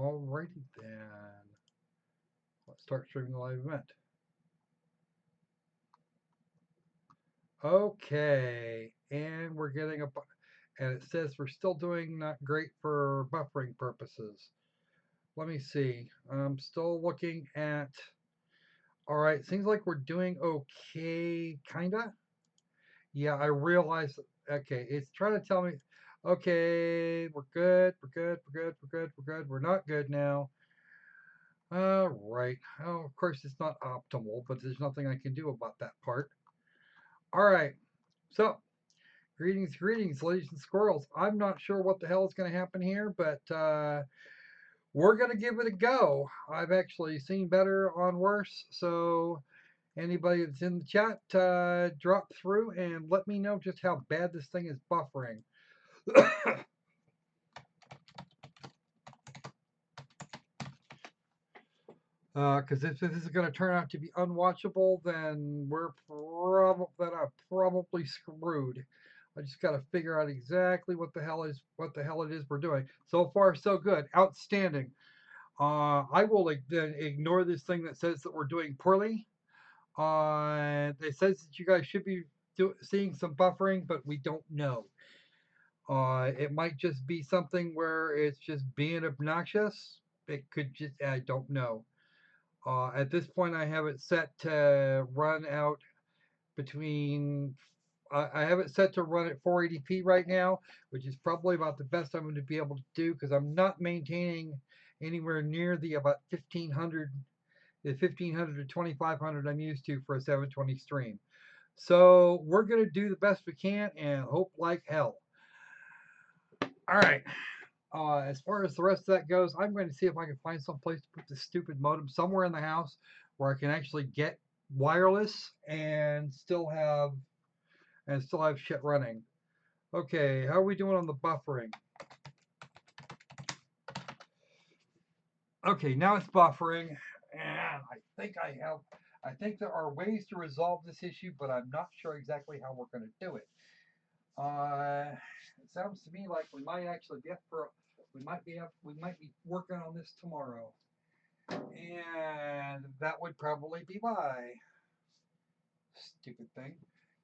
Alrighty then. Let's start streaming the live event. Okay, and we're getting and it says we're still doing not great for buffering purposes. Let me see. I'm still looking at. All right, seems like we're doing okay, kinda. Yeah, I realize. Okay, it's trying to tell me. Okay, we're good. We're good. We're good. We're good. We're good. We're not good now. Right. Oh, of course, it's not optimal, but there's nothing I can do about that part. All right. So, greetings, ladies and squirrels. I'm not sure what the hell is going to happen here, but we're going to give it a go. I've actually seen better on worse. So, anybody that's in the chat, drop through and let me know just how bad this thing is buffering. Because if this is going to turn out to be unwatchable, then I'm probably screwed. I just got to figure out exactly what the hell it is we're doing. So far, so good, outstanding. I will then ignore this thing that says that we're doing poorly. It says that you guys should be seeing some buffering, but we don't know. It might just be something where it's just being obnoxious. It could just, I don't know. At this point, I have it set to run out between. I have it set to run at 480p right now, which is probably about the best I'm going to be able to do because I'm not maintaining anywhere near the about 1500, the 1500 to 2500 I'm used to for a 720 stream. So we're going to do the best we can and hope like hell. All right. As far as the rest of that goes, I'm going to see if I can find some place to put this stupid modem somewhere in the house where I can actually get wireless and still have shit running. Okay, how are we doing on the buffering? Okay, now it's buffering, and I think there are ways to resolve this issue, but I'm not sure exactly how we're going to do it. It sounds to me like we might actually we might be working on this tomorrow. And that would probably be why. Stupid thing.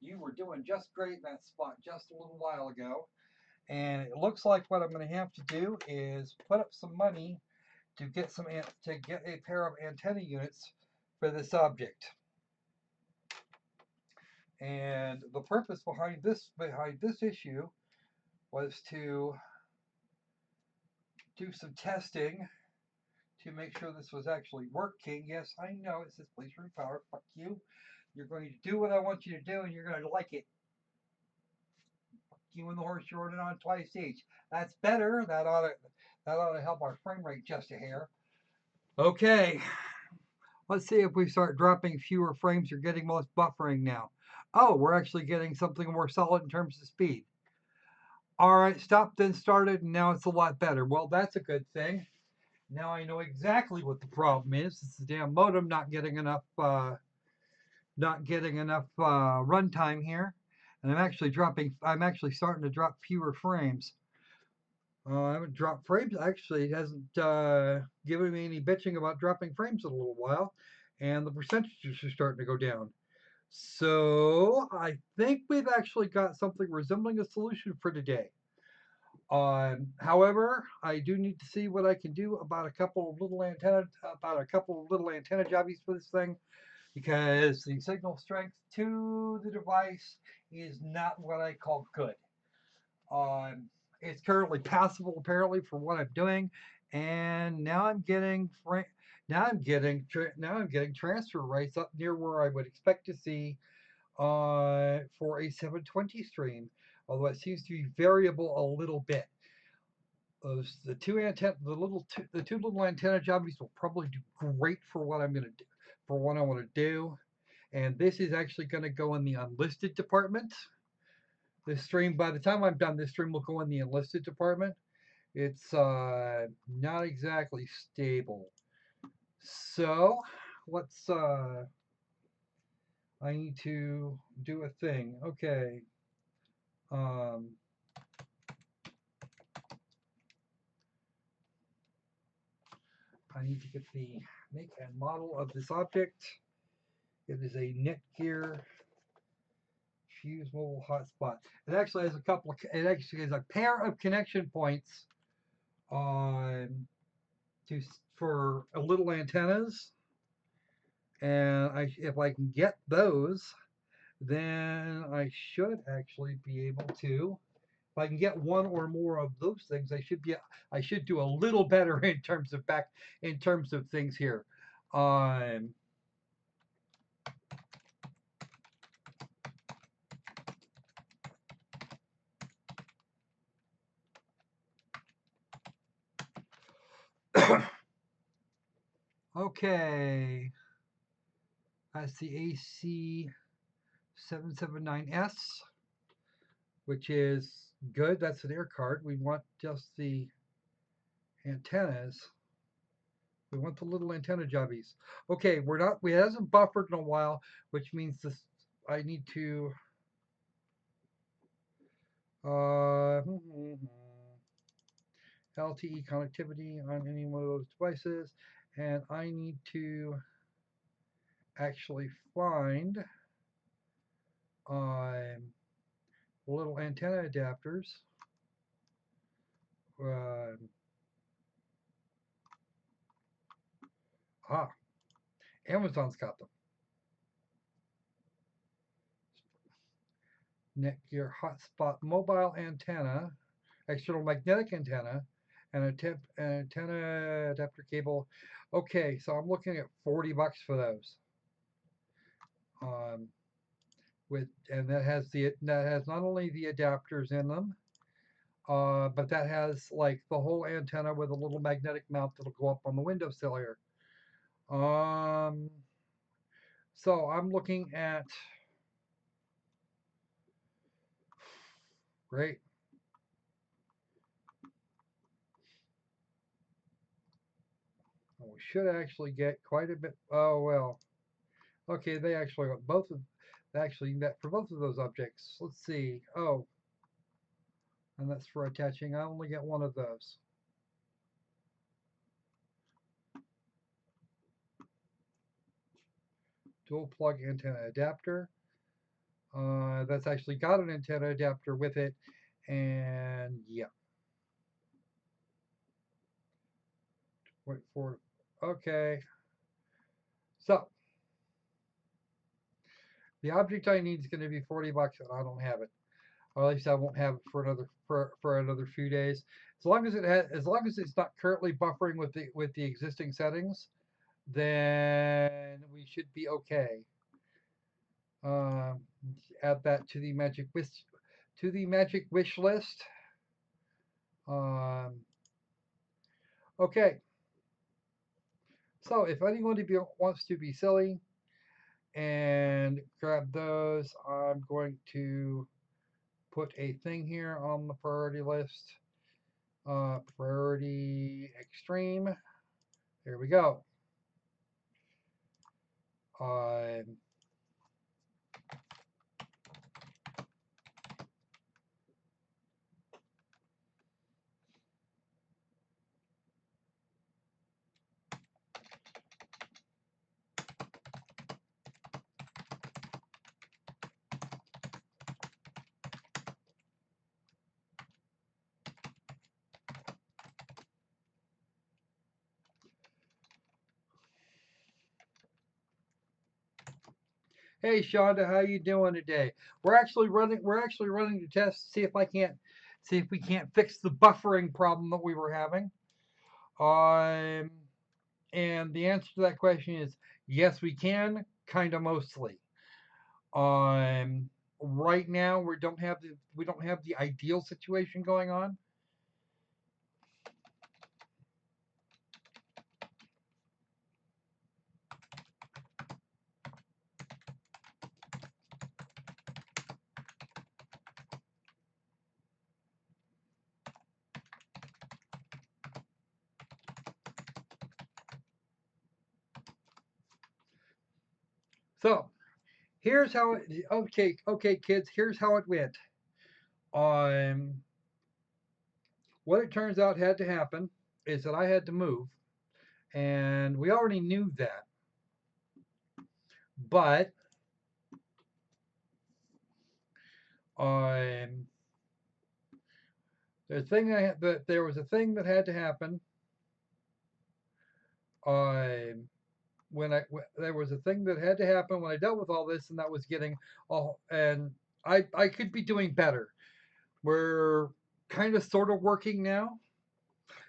You were doing just great in that spot just a little while ago. And it looks like what I'm going to have to do is put up some money to get a pair of antenna units for this object. And the purpose behind this issue was to do some testing to make sure this was actually working. Yes, I know it says please repower. Fuck you. You're going to do what I want you to do, and you're going to like it. Fuck you and the horse you're running on twice each. That's better. That ought to help our frame rate just a hair. Okay. Let's see if we start dropping fewer frames or getting less buffering now. Oh, we're actually getting something more solid in terms of speed. All right, stopped and started, and now it's a lot better. Well, that's a good thing. Now I know exactly what the problem is. It's the damn modem not getting enough runtime here, and I'm actually starting to drop fewer frames. I haven't dropped frames. Actually, it hasn't given me any bitching about dropping frames in a little while, and the percentages are starting to go down. So I think we've actually got something resembling a solution for today. However, I do need to see what I can do about a couple of little antenna jobbies for this thing, because the signal strength to the device is not what I call good. It's currently passable apparently for what I'm doing, and now I'm getting transfer rates up near where I would expect to see for a 720 stream, although it seems to be variable a little bit. The two little antenna jobbies will probably do great for what I'm going to do, for what I want to do, and this is actually going to go in the unlisted department. This stream, by the time I'm done, this stream will go in the enlisted department. It's not exactly stable. So let's I need to do a thing. Okay. I need to get the make and model of this object. It is a Netgear Fuse Mobile Hotspot. It actually has a couple of, it actually has a pair of connection points on for little antennas, and if I can get those, then I should actually be able to. If I can get one or more of those things, I should do a little better in terms of things here. Okay, that's the AC 779S, which is good. That's an air card. We want just the antennas. We want the little antenna jobbies. Okay, we hasn't buffered in a while, which means this. I need to. LTE connectivity on any one of those devices, and I need to actually find little antenna adapters. Amazon's got them. Netgear Hotspot mobile antenna, external magnetic antenna, and an antenna adapter cable. Okay, so I'm looking at $40 for those. That has not only the adapters in them, but that has like the whole antenna with a little magnetic mount that'll go up on the windowsill here. So I'm looking at, great. We should actually get quite a bit. Oh well. Okay, they actually for both of those objects. Let's see. Oh, and that's for attaching. I only get one of those. Dual plug antenna adapter. That's actually got an antenna adapter with it, and yeah. Wait for. Okay. So the object I need is going to be $40, and I don't have it. Or at least I won't have it for another few days. As long as it's not currently buffering with the existing settings, then we should be okay. Add that to the magic wish list. Okay. So if anyone wants to be silly and grab those, I'm going to put a thing here on the priority list. Priority extreme. There we go. Hey Shonda, how you doing today? We're actually running the test to see if we can't fix the buffering problem that we were having. And the answer to that question is yes, we can, kind of mostly. Right now we don't have the ideal situation going on. So here's how it. Okay, kids. Here's how it went. What it turns out had to happen is that I had to move, And we already knew that. But um, there was a thing that had to happen. There was a thing that had to happen when I dealt with all this, and that was getting all. And I could be doing better. We're kind of sort of working now.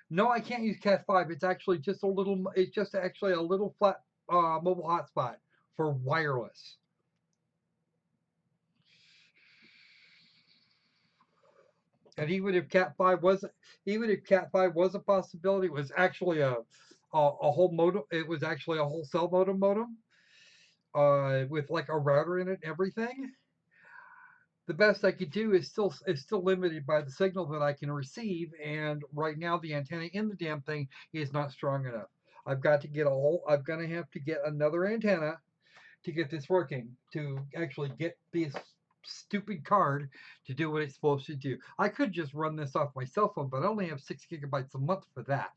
No, I can't use Cat 5. It's actually just a little. It's just actually a little flat mobile hotspot for wireless. And even if Cat 5 was a possibility, it was actually a whole modem. It was actually a whole cell modem with like a router in it and everything. The best I could do is still limited by the signal that I can receive, and right now the antenna in the damn thing is not strong enough. I'm gonna have to get another antenna to get this working, to actually get this stupid card to do what it's supposed to do. I could just run this off my cell phone, but I only have 6 gigabytes a month for that.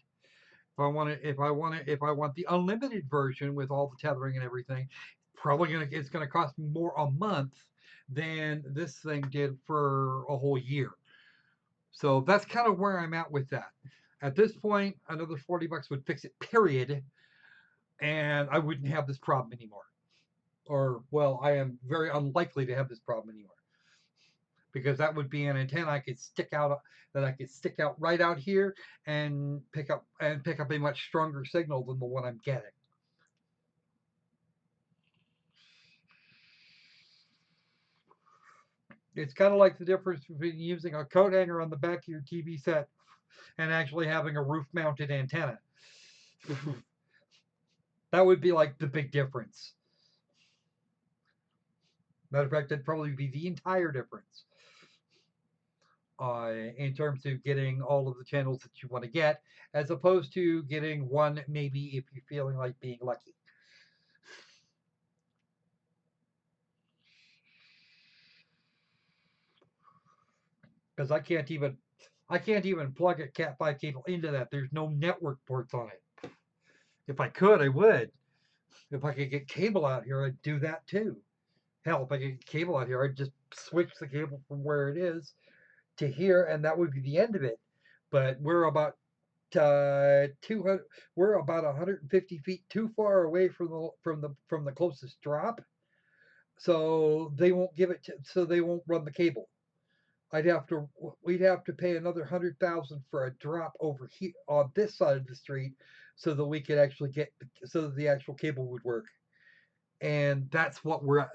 If I want the unlimited version with all the tethering and everything, it's gonna cost me more a month than this thing did for a whole year. So that's kind of where I'm at with that. At this point, another $40 would fix it, period, and I wouldn't have this problem anymore. Or, well, I am very unlikely to have this problem anymore, because that would be an antenna I could stick out right out here and pick up a much stronger signal than the one I'm getting. It's kind of like the difference between using a coat hanger on the back of your TV set and actually having a roof mounted antenna. That would be like the big difference. Matter of fact, that'd probably be the entire difference in terms of getting all of the channels that you want to get, as opposed to getting one, maybe, if you're feeling like being lucky. Because I can't even plug a Cat 5 cable into that. There's no network ports on it. If I could, I would. If I could get cable out here, I'd do that too. Hell, if I could get cable out here, I'd just switch the cable from where it is to here, and that would be the end of it. But we're about 200. We're about 150 feet too far away from the closest drop, so they won't give it. So they won't run the cable. I'd have to. We'd have to pay another 100,000 for a drop over here on this side of the street, so that we could actually so that the actual cable would work. And that's what we're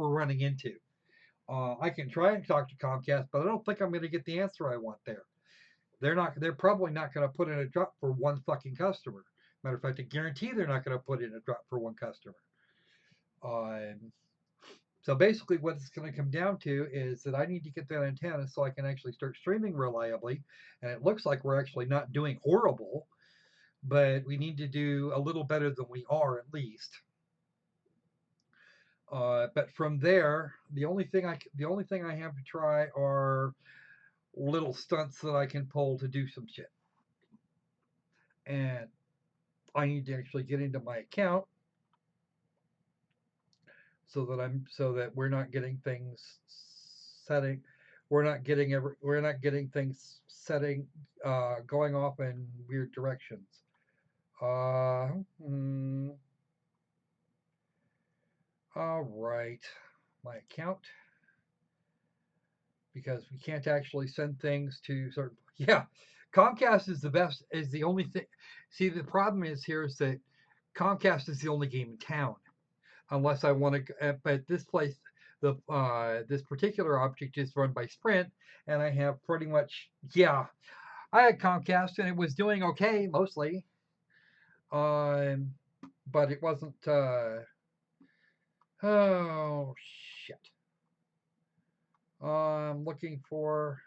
running into. I can try and talk to Comcast, but I don't think I'm going to get the answer I want there. They're probably not going to put in a drop for one fucking customer. Matter of fact, I guarantee they're not going to put in a drop for one customer. Um, so basically, what it's going to come down to is that I need to get that antenna so I can actually start streaming reliably. And it looks like we're actually not doing horrible, but we need to do a little better than we are, at least. But from there, the only thing I have to try are little stunts that I can pull to do some shit. And I need to actually get into my account so that we're not getting things setting we're not getting things setting going off in weird directions. Uh, hmm, all right, my account, because we can't actually send things to certain. Yeah, Comcast is the only thing. See, the problem is here is that Comcast is the only game in town, unless I want to. But this place, this particular object is run by Sprint, and I have pretty much. Yeah, I had Comcast and it was doing okay mostly, um, but it wasn't. Oh shit! I'm looking for.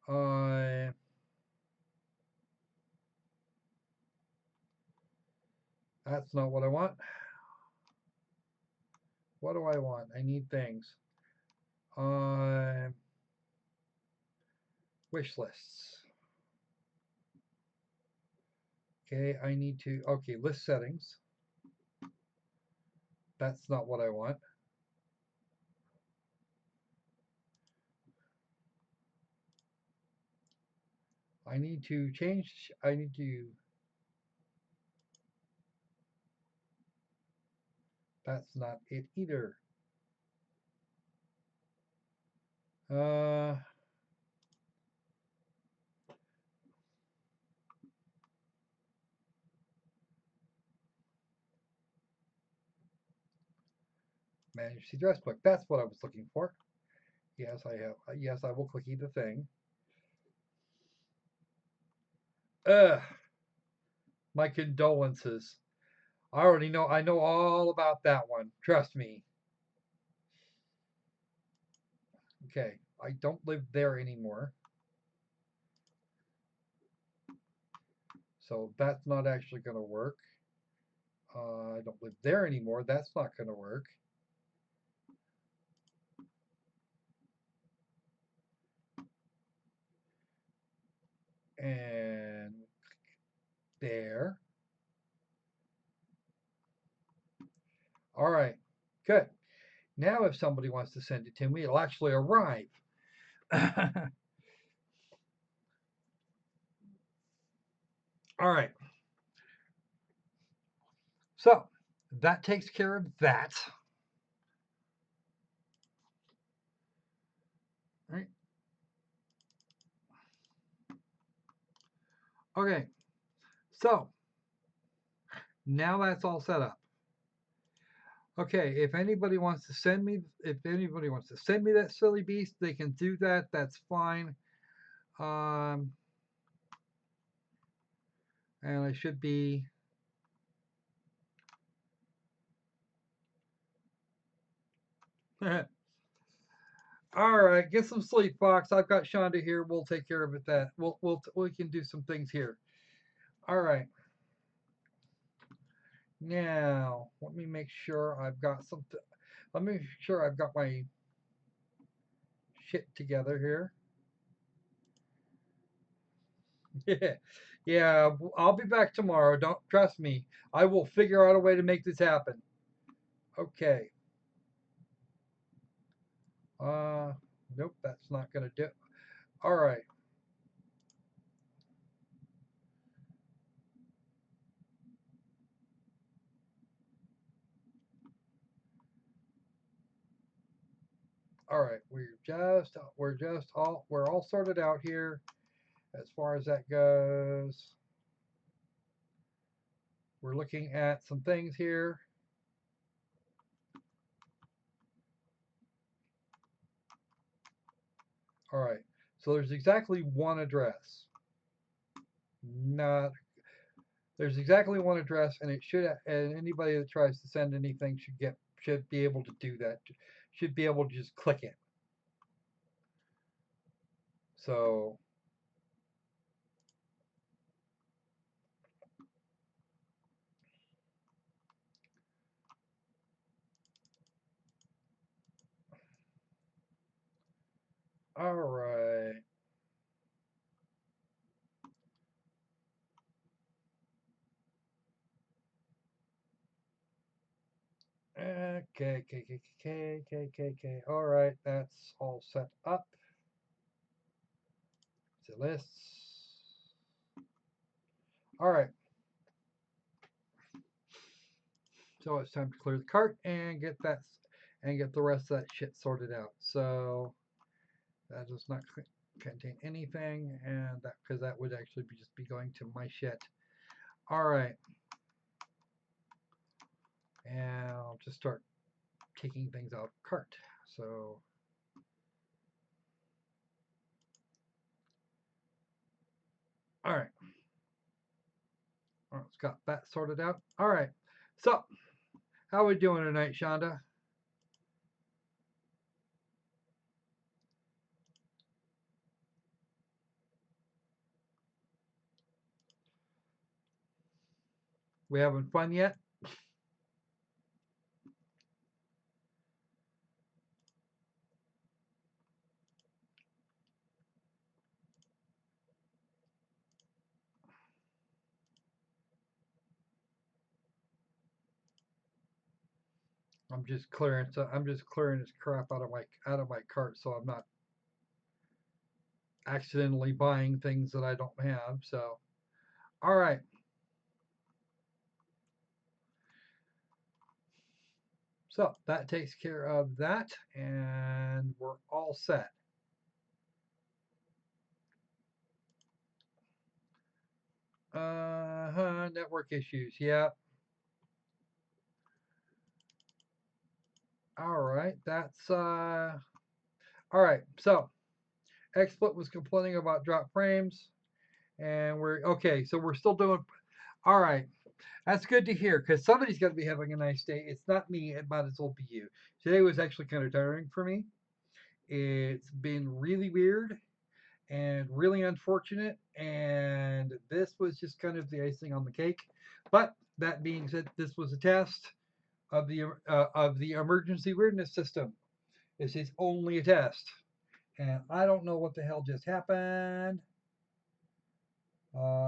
Uh, that's not what I want. What do I want? I need things. Uh, wish lists. Okay, I need to, okay, list settings. That's not what I want. I need to change, I need to, that's not it either. Uh, manage the address book. That's what I was looking for. Yes, I have. Yes, I will click either thing. Ugh, my condolences. I already know. I know all about that one. Trust me. Okay, I don't live there anymore. So that's not actually going to work. I don't live there anymore. That's not going to work. And there. All right, good. Now if somebody wants to send it to me, it'll actually arrive. All right. So that takes care of that. All right. Okay. So now that's all set up. Okay, if anybody wants to send me that silly beast, they can do that. That's fine. And I should be. All right, get some sleep, Fox. I've got Shonda here. We'll take care of it. We can do some things here. All right. Now let me make sure I've got something. Let me make sure I've got my shit together here. Yeah, yeah. I'll be back tomorrow. Don't trust me. I will figure out a way to make this happen. Okay. Nope, that's not gonna do. All right. All right. We're all sorted out here as far as that goes. We're looking at some things here. All right. So there's exactly one address. Not There's exactly one address, and it should. And anybody that tries to send anything should be able to do that. Should be able to just click it. So all right. Okay. All right, that's all set up. The lists. All right. So it's time to clear the cart and get the rest of that shit sorted out. So that does not contain anything, and that because that would actually just be going to my shit. All right. And I'll just start taking things out of cart. So all right. All right, got that sorted out. All right. So how are we doing tonight, Shonda? We having fun yet? I'm just clearing. So I'm just clearing this crap out of my cart, so I'm not accidentally buying things that I don't have. So, all right. So that takes care of that, and we're all set. Network issues. Yep. All right. That's all right. So XSplit was complaining about drop frames, and we're okay. So we're still doing. All right. That's good to hear because somebody's got to be having a nice day. It's not me. It might as well be you. Today was actually kind of tiring for me. It's been really weird and really unfortunate. And this was just kind of the icing on the cake. But that being said, this was a test of the emergency weirdness system. This is only a test, and I don't know what the hell just happened.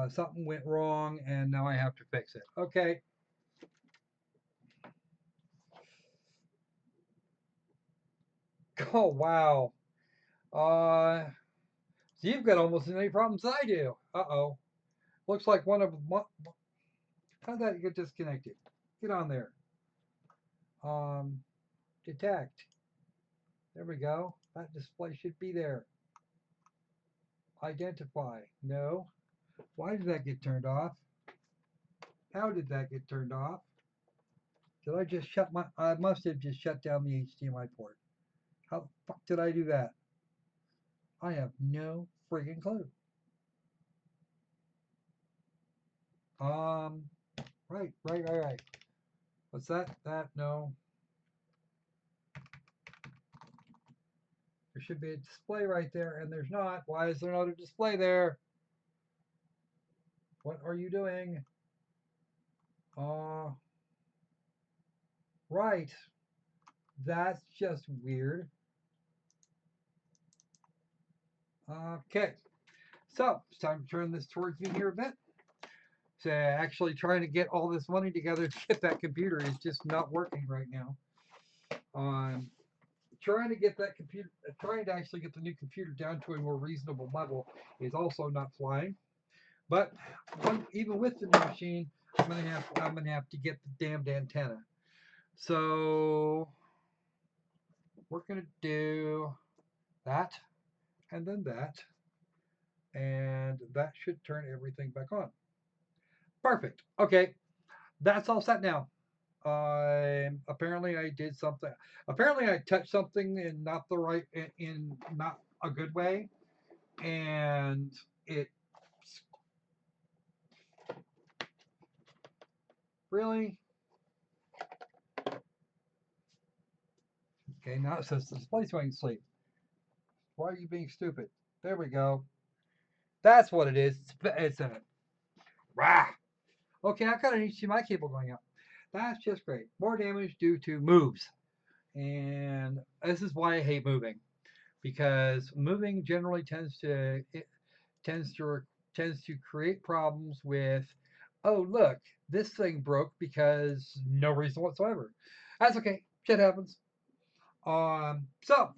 Something went wrong, and now I have to fix it. Okay. Oh wow. Uh, so you've got almost as many problems as I do. Uh oh. Looks like one of my. How'd that get disconnected? Get on there. Um, detect. There we go. That display should be there. Identify. No. Why did that get turned off? How did that get turned off? Did I just shut my? I must have just shut down the HDMI port. How the fuck did I do that? I have no friggin' clue. Um, right. What's that? No. There should be a display right there, and there's not. Why is there not a display there? What are you doing? Uh, right. That's just weird. Okay. So it's time to turn this towards me here a bit. So actually trying to get all this money together to get that computer is just not working right now. Um, trying to get that computer, trying to actually get the new computer down to a more reasonable level is also not flying. But even with the new machine, I'm gonna have to get the damned antenna. So we're gonna do that and then that, and that should turn everything back on. Perfect. Okay, that's all set now. Apparently I did something. Apparently I touched something in not the right in not a good way, and it really okay. Now it says the display's going to sleep. Why are you being stupid? There we go. That's what it is. It's a rah. Okay, I've got an HDMI cable going up. That's just great. More damage due to moves, and this is why I hate moving because moving generally tends to tends to create problems with, oh look, this thing broke because no reason whatsoever. That's okay. Shit happens. So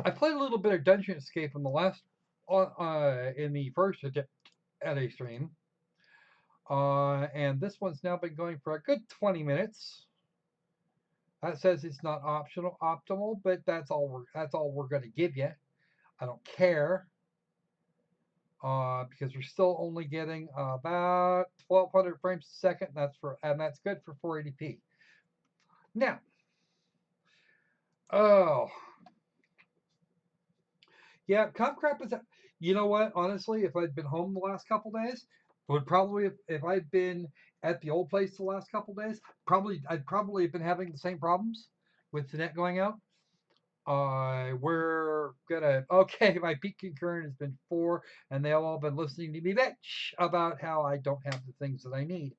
I played a little bit of Dungeon Escape in the first at a stream, and this one's now been going for a good 20 minutes. That says it's not optimal, but that's all we're going to give you. I don't care. Because we're still only getting about 1,200 frames a second. And that's good for 480p. Now, oh yeah, Cop Crap is. You know what? Honestly, if I'd been home the last couple days, would probably if I'd been at the old place the last couple days, I'd probably have been having the same problems with the net going out. We're gonna okay. My peak concurrent has been 4, and they've all been listening to me bitch about how I don't have the things that I need.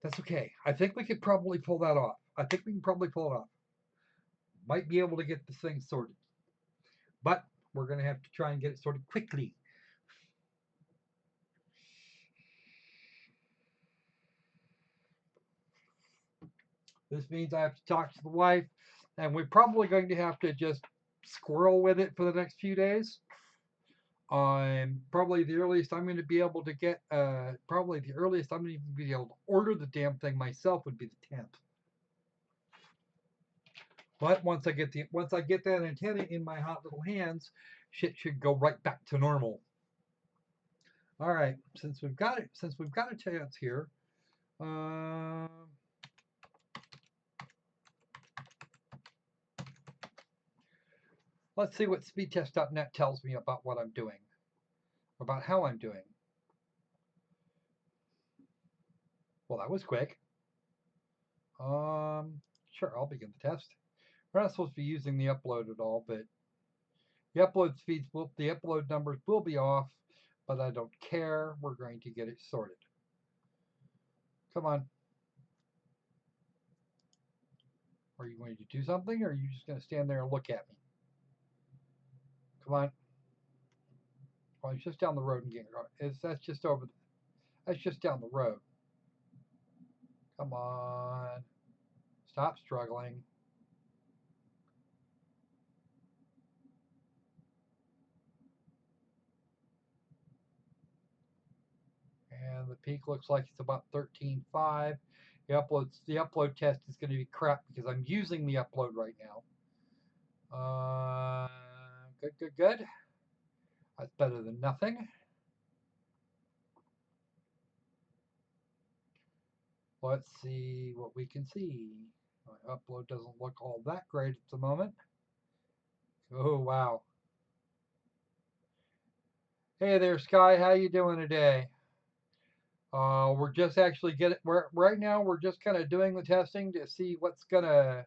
That's okay. I think we could probably pull that off. I think we can probably pull it off. Might be able to get this thing sorted, but we're gonna have to try and get it sorted quickly. This means I have to talk to the wife, and we're probably going to have to just squirrel with it for the next few days. Probably the earliest I'm going to be able to get, probably the earliest I'm going to be able to order the damn thing myself would be the 10th. But once I get that antenna in my hot little hands, shit should go right back to normal. All right, since we've got a chance here, let's see what speedtest.net tells me about what I'm doing, about how I'm doing. Well, that was quick. Sure, I'll begin the test. We're not supposed to be using the upload at all, but the upload numbers will be off, but I don't care. We're going to get it sorted. Come on. Are you going to do something, or are you just going to stand there and look at me? Come on. Well, it's just down the road and getting that's just down the road. Come on. Stop struggling. And the peak looks like it's about 13.5. The upload test is going to be crap because I'm using the upload right now. Good. That's better than nothing. Let's see what we can see. My upload doesn't look all that great at the moment. Oh, wow. Hey there, Sky. How you doing today? We're just actually right now. We're just kind of doing the testing to see what's gonna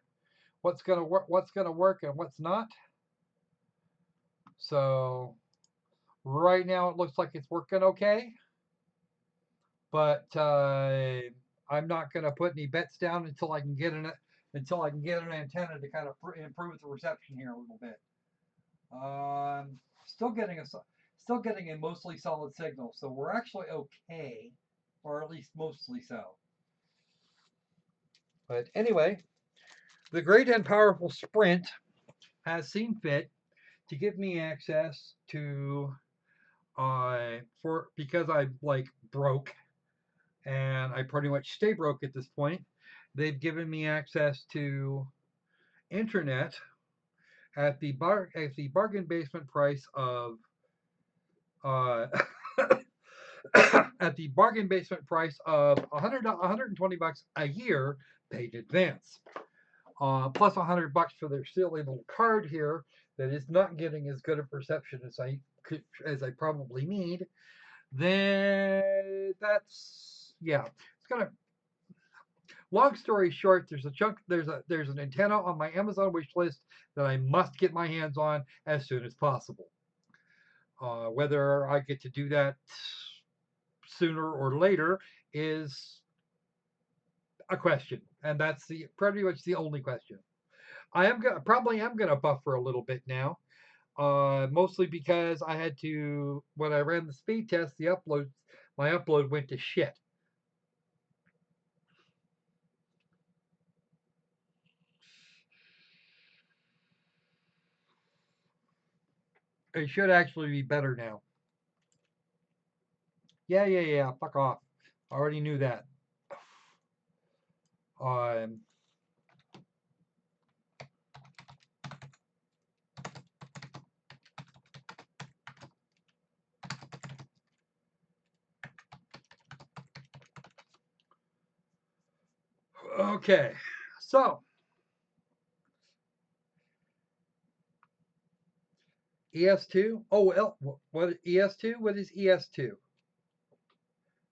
work and what's not. So right now it looks like it's working okay, but I'm not gonna put any bets down until I can get an antenna to kind of improve the reception here a little bit. Still getting a mostly solid signal, so we're actually okay, or at least mostly so. But anyway, the great and powerful Sprint has seen fit to give me access to because I broke and I pretty much stay broke at this point. They've given me access to internet at the bargain basement price of uh, at the bargain basement price of $120 a year paid advance. Plus $100 for their silly little card here that is not getting as good a perception as I probably need. Then that's it's gonna. Long story short, there's an antenna on my Amazon wish list that I must get my hands on as soon as possible. Whether I get to do that sooner or later is a question, and that's pretty much the only question. I am gonna buffer a little bit now, mostly because I had to when I ran the speed test, my upload went to shit. It should actually be better now. Yeah. Fuck off. I already knew that. Um, okay, so ES2. Oh well, what ES2? What is ES2?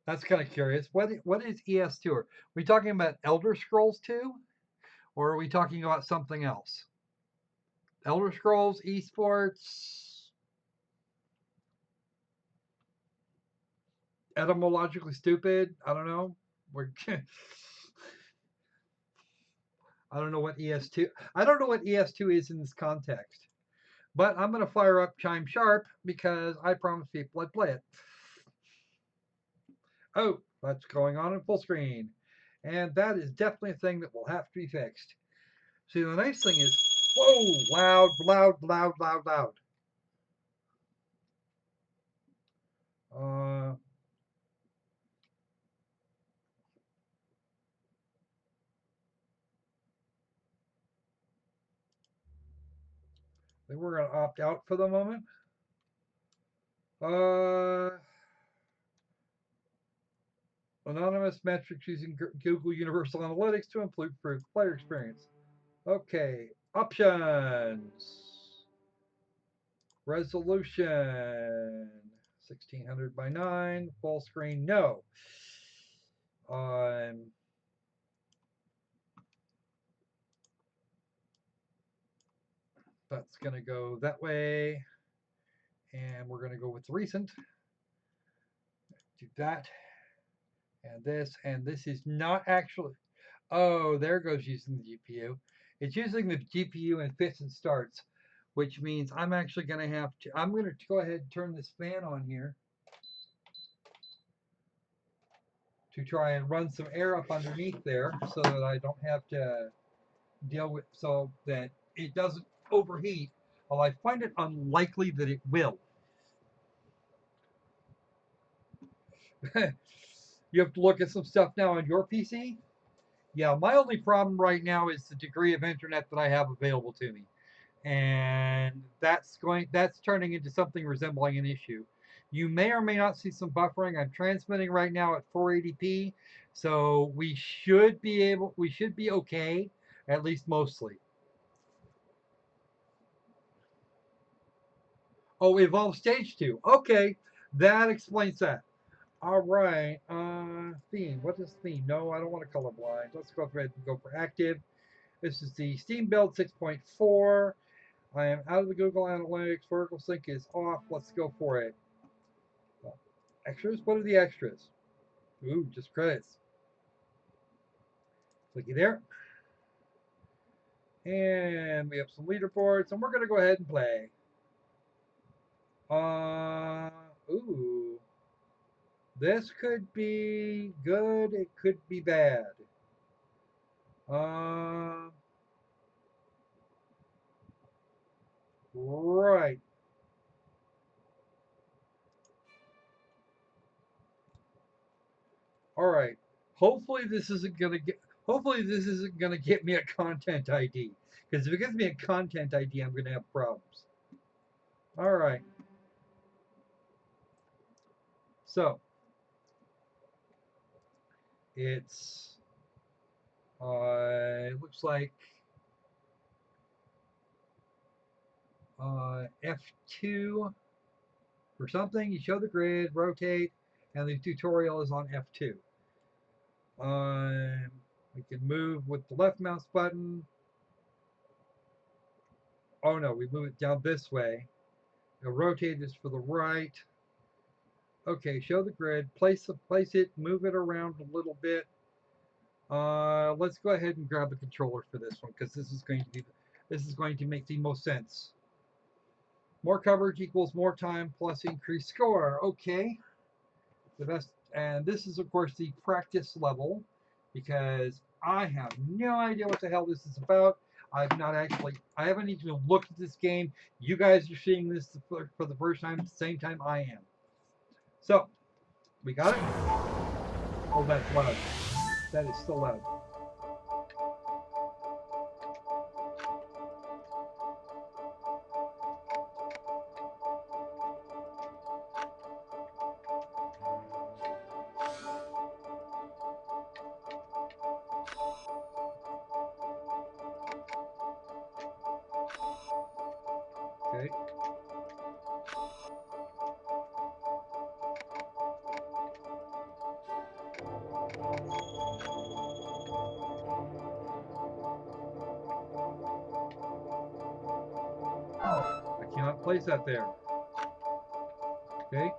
That's kind of curious. What is ES2? Are we talking about Elder Scrolls 2, or are we talking about something else? Elder Scrolls, esports, etymologically stupid. I don't know. We're I don't know what ES2. I don't know what ES2 is in this context. But I'm going to fire up Chime Sharp because I promised people I'd play it. Oh, that's going on in full screen. And that is definitely a thing that will have to be fixed. See, the nice thing is, whoa, loud, loud, loud, loud, loud. Uh, then we're going to opt out for the moment. Anonymous metrics using Google Universal Analytics to improve player experience. Okay, options. Resolution 1600 by 9, full screen, no. That's going to go that way. And we're going to go with recent. Do that. And this is not actually. Oh, there goes using the GPU. It's using the GPU in fits and starts, which means I'm actually going to have to. I'm going to go ahead and turn this fan on here to try and run some air up underneath there so that I don't have to deal with, so that it doesn't overheat. Well, I find it unlikely that it will. You have to look at some stuff now on your PC. Yeah, my only problem right now is the degree of internet that I have available to me, and that's turning into something resembling an issue. You may or may not see some buffering. I'm transmitting right now at 480p, so we should be okay, at least mostly. Oh, Evolve Stage 2. Okay, that explains that. All right, theme. What is theme? No, I don't want to colorblind. Let's go ahead and go for active. This is the Steam build 6.4. I am out of the Google Analytics. Vertical sync is off. Let's go for it. Extras? What are the extras? Ooh, just credits. Clicky there. And we have some leaderboards, and we're going to go ahead and play. Ooh. This could be good. It could be bad. Right. All right. Hopefully this isn't gonna get me a content ID. Because if it gives me a content ID, I'm gonna have problems. All right. So it's it looks like F2 for something. You show the grid, rotate, and the tutorial is on F2. We can move with the left mouse button. Oh no, we move it down this way. The rotate is for the right. Okay, show the grid, place it, move it around a little bit. Let's go ahead and grab the controller for this one because this is going to make the most sense. More coverage equals more time plus increased score. Okay, the best, and this is of course the practice level because I have no idea what the hell this is about. I haven't even looked at this game. You guys are seeing this for the first time at the same time I am. So, we got it? Oh, that's loud. That is so loud. Okay. I cannot place that there. Okay.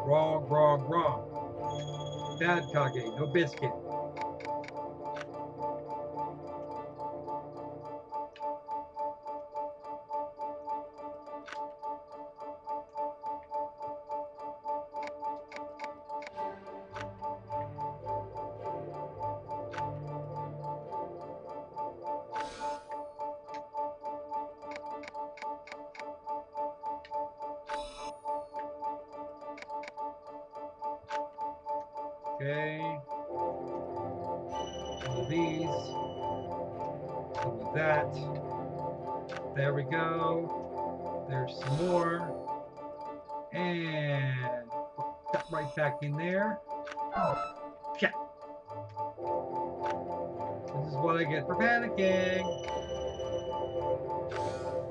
Wrong, wrong, wrong. Bad Kage, no biscuit. Okay. Some of these. Some of that. There we go. There's some more. And put that right back in there. Shit. This is what I get for panicking.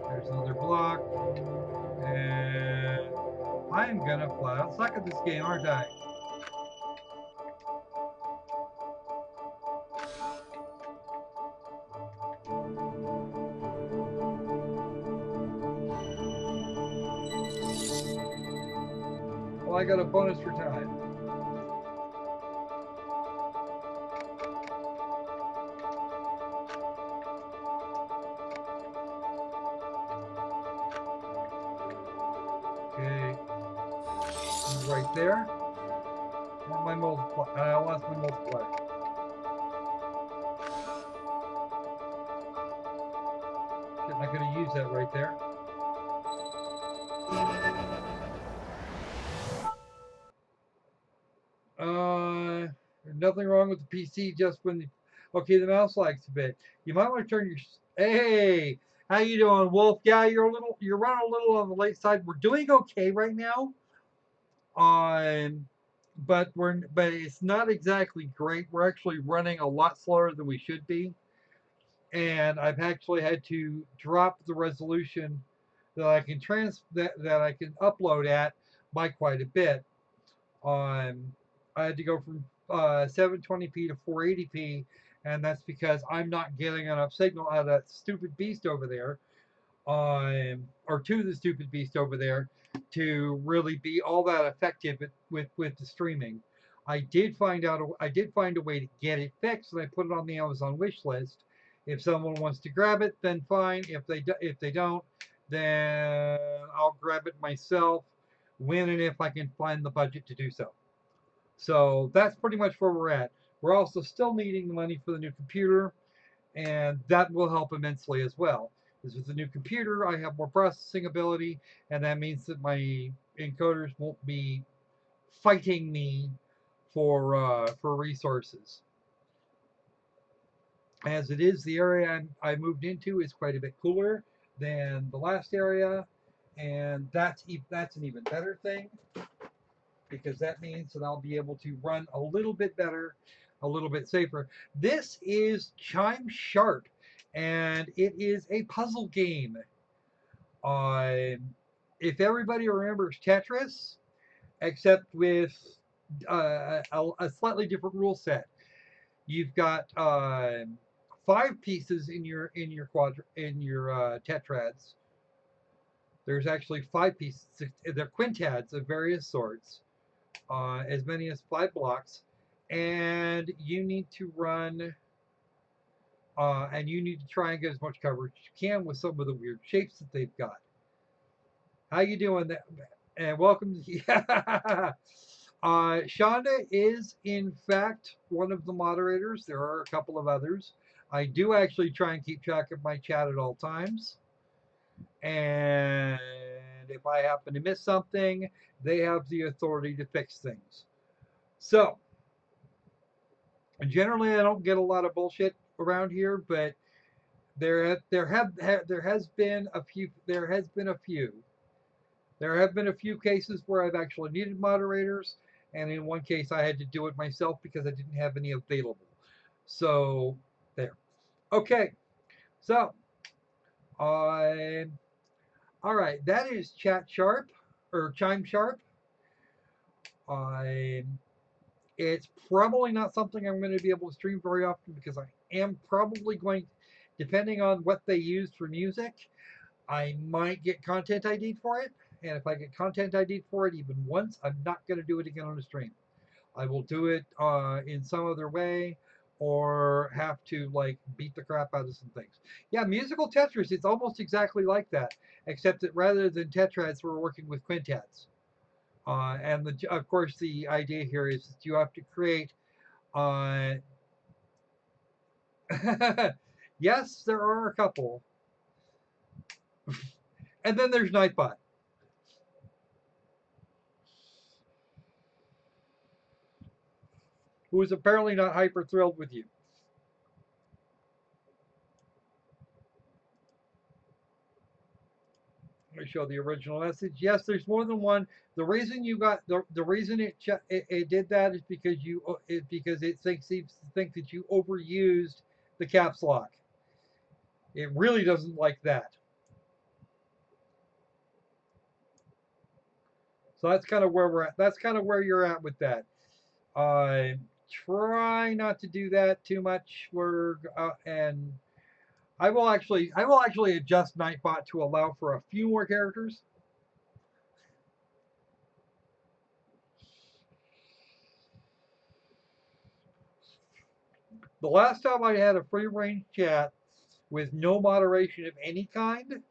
There's another block. And I'm gonna flat out suck at this game, aren't I? Well, I got a bonus for time. Okay. Right there. And my multiplier. I lost my multiplier. Shit, I could have used that right there. There's nothing wrong with the PC. Just when, okay, the mouse lags a bit. You might want to turn your. Hey, how you doing, Wolf? Yeah, you're running a little on the late side. We're doing okay right now. But it's not exactly great. We're actually running a lot slower than we should be, and I've actually had to drop the resolution that that I can upload at by quite a bit. I had to go from 720p to 480p, and that's because I'm not getting enough signal out of that stupid beast over there, or to the stupid beast over there, to really be all that effective with the streaming. I did find a way to get it fixed, and I put it on the Amazon wish list. If someone wants to grab it, then fine. If they don't, then I'll grab it myself when and if I can find the budget to do so. So that's pretty much where we're at. We're also still needing the money for the new computer, and that will help immensely as well. Because with the new computer, I have more processing ability, and that means that my encoders won't be fighting me for resources. As it is, the area I moved into is quite a bit cooler than the last area, and that's an even better thing, because that means that I'll be able to run a little bit better, a little bit safer. This is Chime Sharp, and it is a puzzle game. If everybody remembers Tetris, except with a slightly different rule set, you've got 5 pieces in your tetrads. There's actually 5 pieces. They're quintads of various sorts, as many as 5 blocks, and you need to run, and you need to try and get as much coverage as you can with some of the weird shapes that they've got. How you doing? And welcome. Yeah. Shonda is in fact one of the moderators. There are a couple of others. I do actually try and keep track of my chat at all times. And if I happen to miss something, they have the authority to fix things. So, generally, I don't get a lot of bullshit around here, but there has been a few. There have been a few cases where I've actually needed moderators, and in one case I had to do it myself because I didn't have any available. So there. Okay. So, all right. That is Chat Sharp or Chime Sharp. It's probably not something I'm going to be able to stream very often, because I am probably going, depending on what they use for music, I might get content ID'd for it. And if I get content ID'd for it even once, I'm not going to do it again on a stream. I will do it in some other way, or have to like beat the crap out of some things. Yeah, musical Tetris, it's almost exactly like that, except that rather than tetrads, we're working with quintads. And of course, the idea here is that you have to create. Uh, yes, there are a couple. And then there's Nightbot. who is apparently not hyper thrilled with you. Let me show the original message. Yes, there's more than one. The reason you got the reason it did that is because it thinks that you overused the caps lock. It really doesn't like that. So that's kind of where we're at. That's kind of where you're at with that. Try not to do that too much. And I will actually adjust Nightbot to allow for a few more characters. The last time I had a free range chat with no moderation of any kind,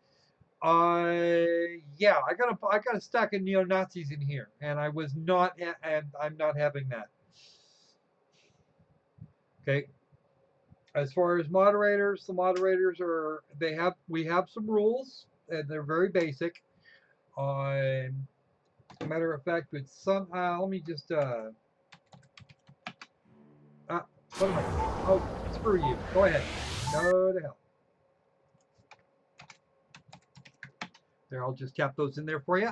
yeah, I got a stack of neo Nazis in here, and I'm not having that. Okay. As far as moderators, the moderators we have some rules, and they're very basic. Matter of fact, with some let me just what am I? Oh, screw you. Go ahead. Go to hell. There, I'll just tap those in there for you.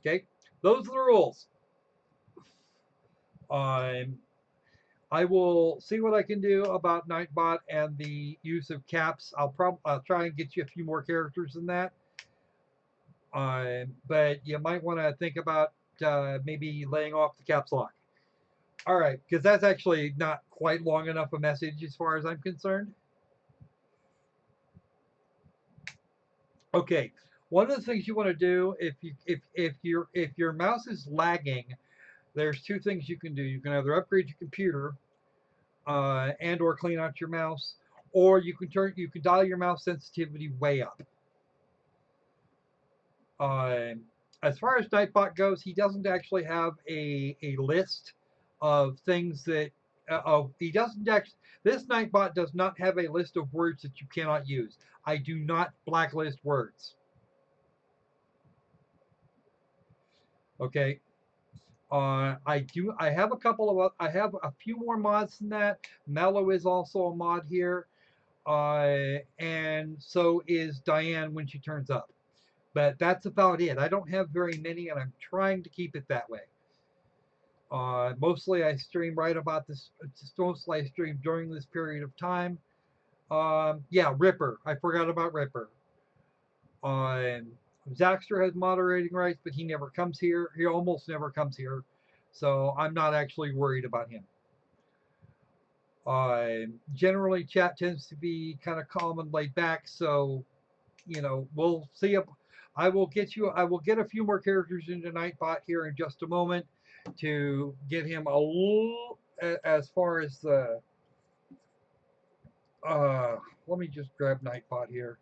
Okay, those are the rules. I will see what I can do about Nightbot and the use of caps. I'll try and get you a few more characters than that. But you might want to think about maybe laying off the caps lock. All right, because that's actually not quite long enough a message as far as I'm concerned. Okay, one of the things you want to do if your mouse is lagging, there's two things you can do. You can either upgrade your computer and or clean out your mouse, or you can dial your mouse sensitivity way up. As far as Nightbot goes, he doesn't actually have a list of things that he doesn't actually. This Nightbot does not have a list of words that you cannot use. I do not blacklist words. Okay. I have I have a few more mods than that. Mellow is also a mod here, and so is Diane when she turns up. But that's about it. I don't have very many, and I'm trying to keep it that way. Mostly I stream right about this. Mostly I stream during this period of time. Yeah, Ripper. I forgot about Ripper. Zaxter has moderating rights, but he never comes here. He almost never comes here, so I'm not actually worried about him. Generally, chat tends to be kind of calm and laid back, so we'll see. I will get a few more characters into Nightbot here in just a moment to get him a little as far as the. Let me just grab Nightbot here.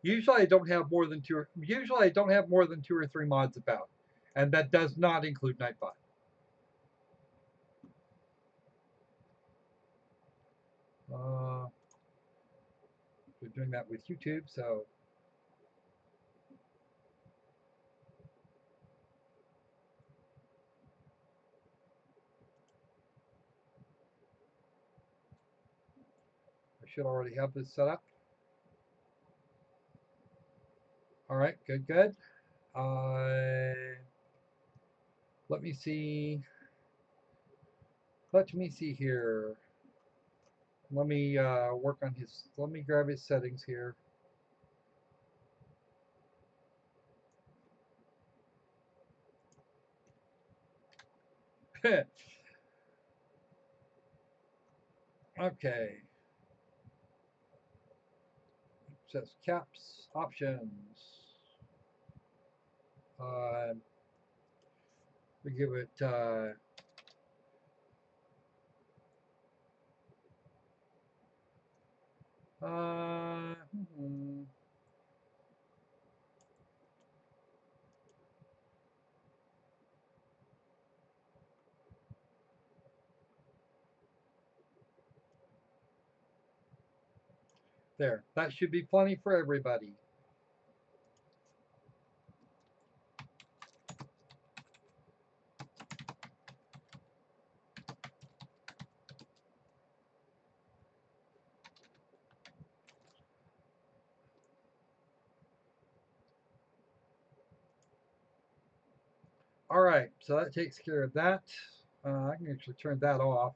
Usually I don't have more than two or three mods about, and that does not include Nightbot. We're doing that with YouTube, so. I should already have this set up. All right, good, good. Let me see. Let me see here. Let me work on his. Let me grab his settings here. Okay. It says caps options. We give it. Hmm. There, that should be plenty for everybody. All right, so that takes care of that. I can actually turn that off.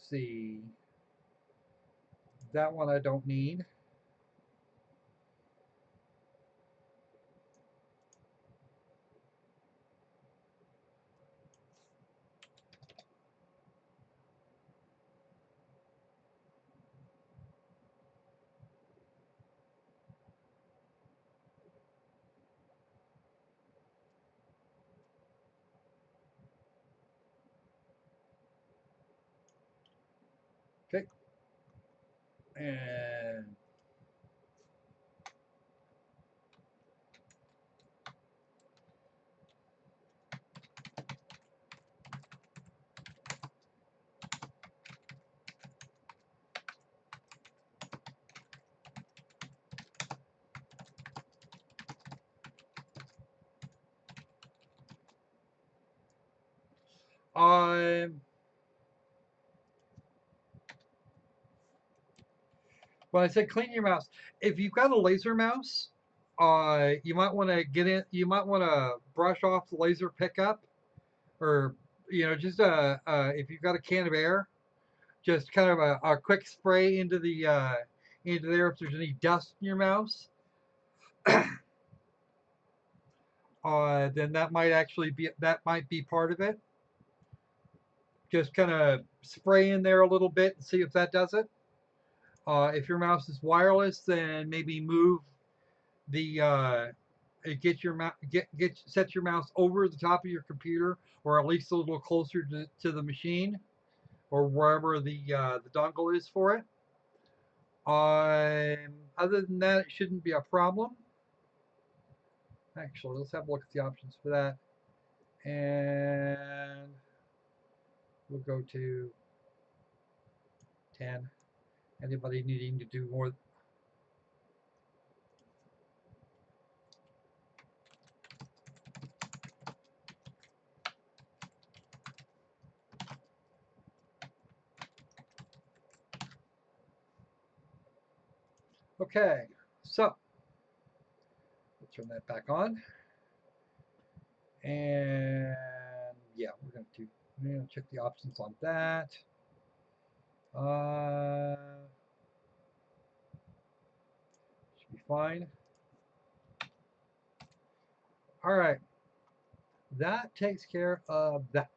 Let's see. That one I don't need. Okay. And I'm when I said clean your mouse, if you've got a laser mouse, you might want to get in. You might want to brush off the laser pickup, or just if you've got a can of air, just kind of a quick spray into there if there's any dust in your mouse. Then that might be part of it. Just kind of spray in there a little bit and see if that does it. If your mouse is wireless, then maybe move the get your set your mouse over the top of your computer, or at least a little closer to the machine, or wherever the dongle is for it. Other than that, it shouldn't be a problem. Actually, let's have a look at the options for that, and we'll go to 10. Anybody needing to do more? Okay, so we'll turn that back on. And yeah, we're gonna check the options on that. Should be fine. All right, that takes care of that.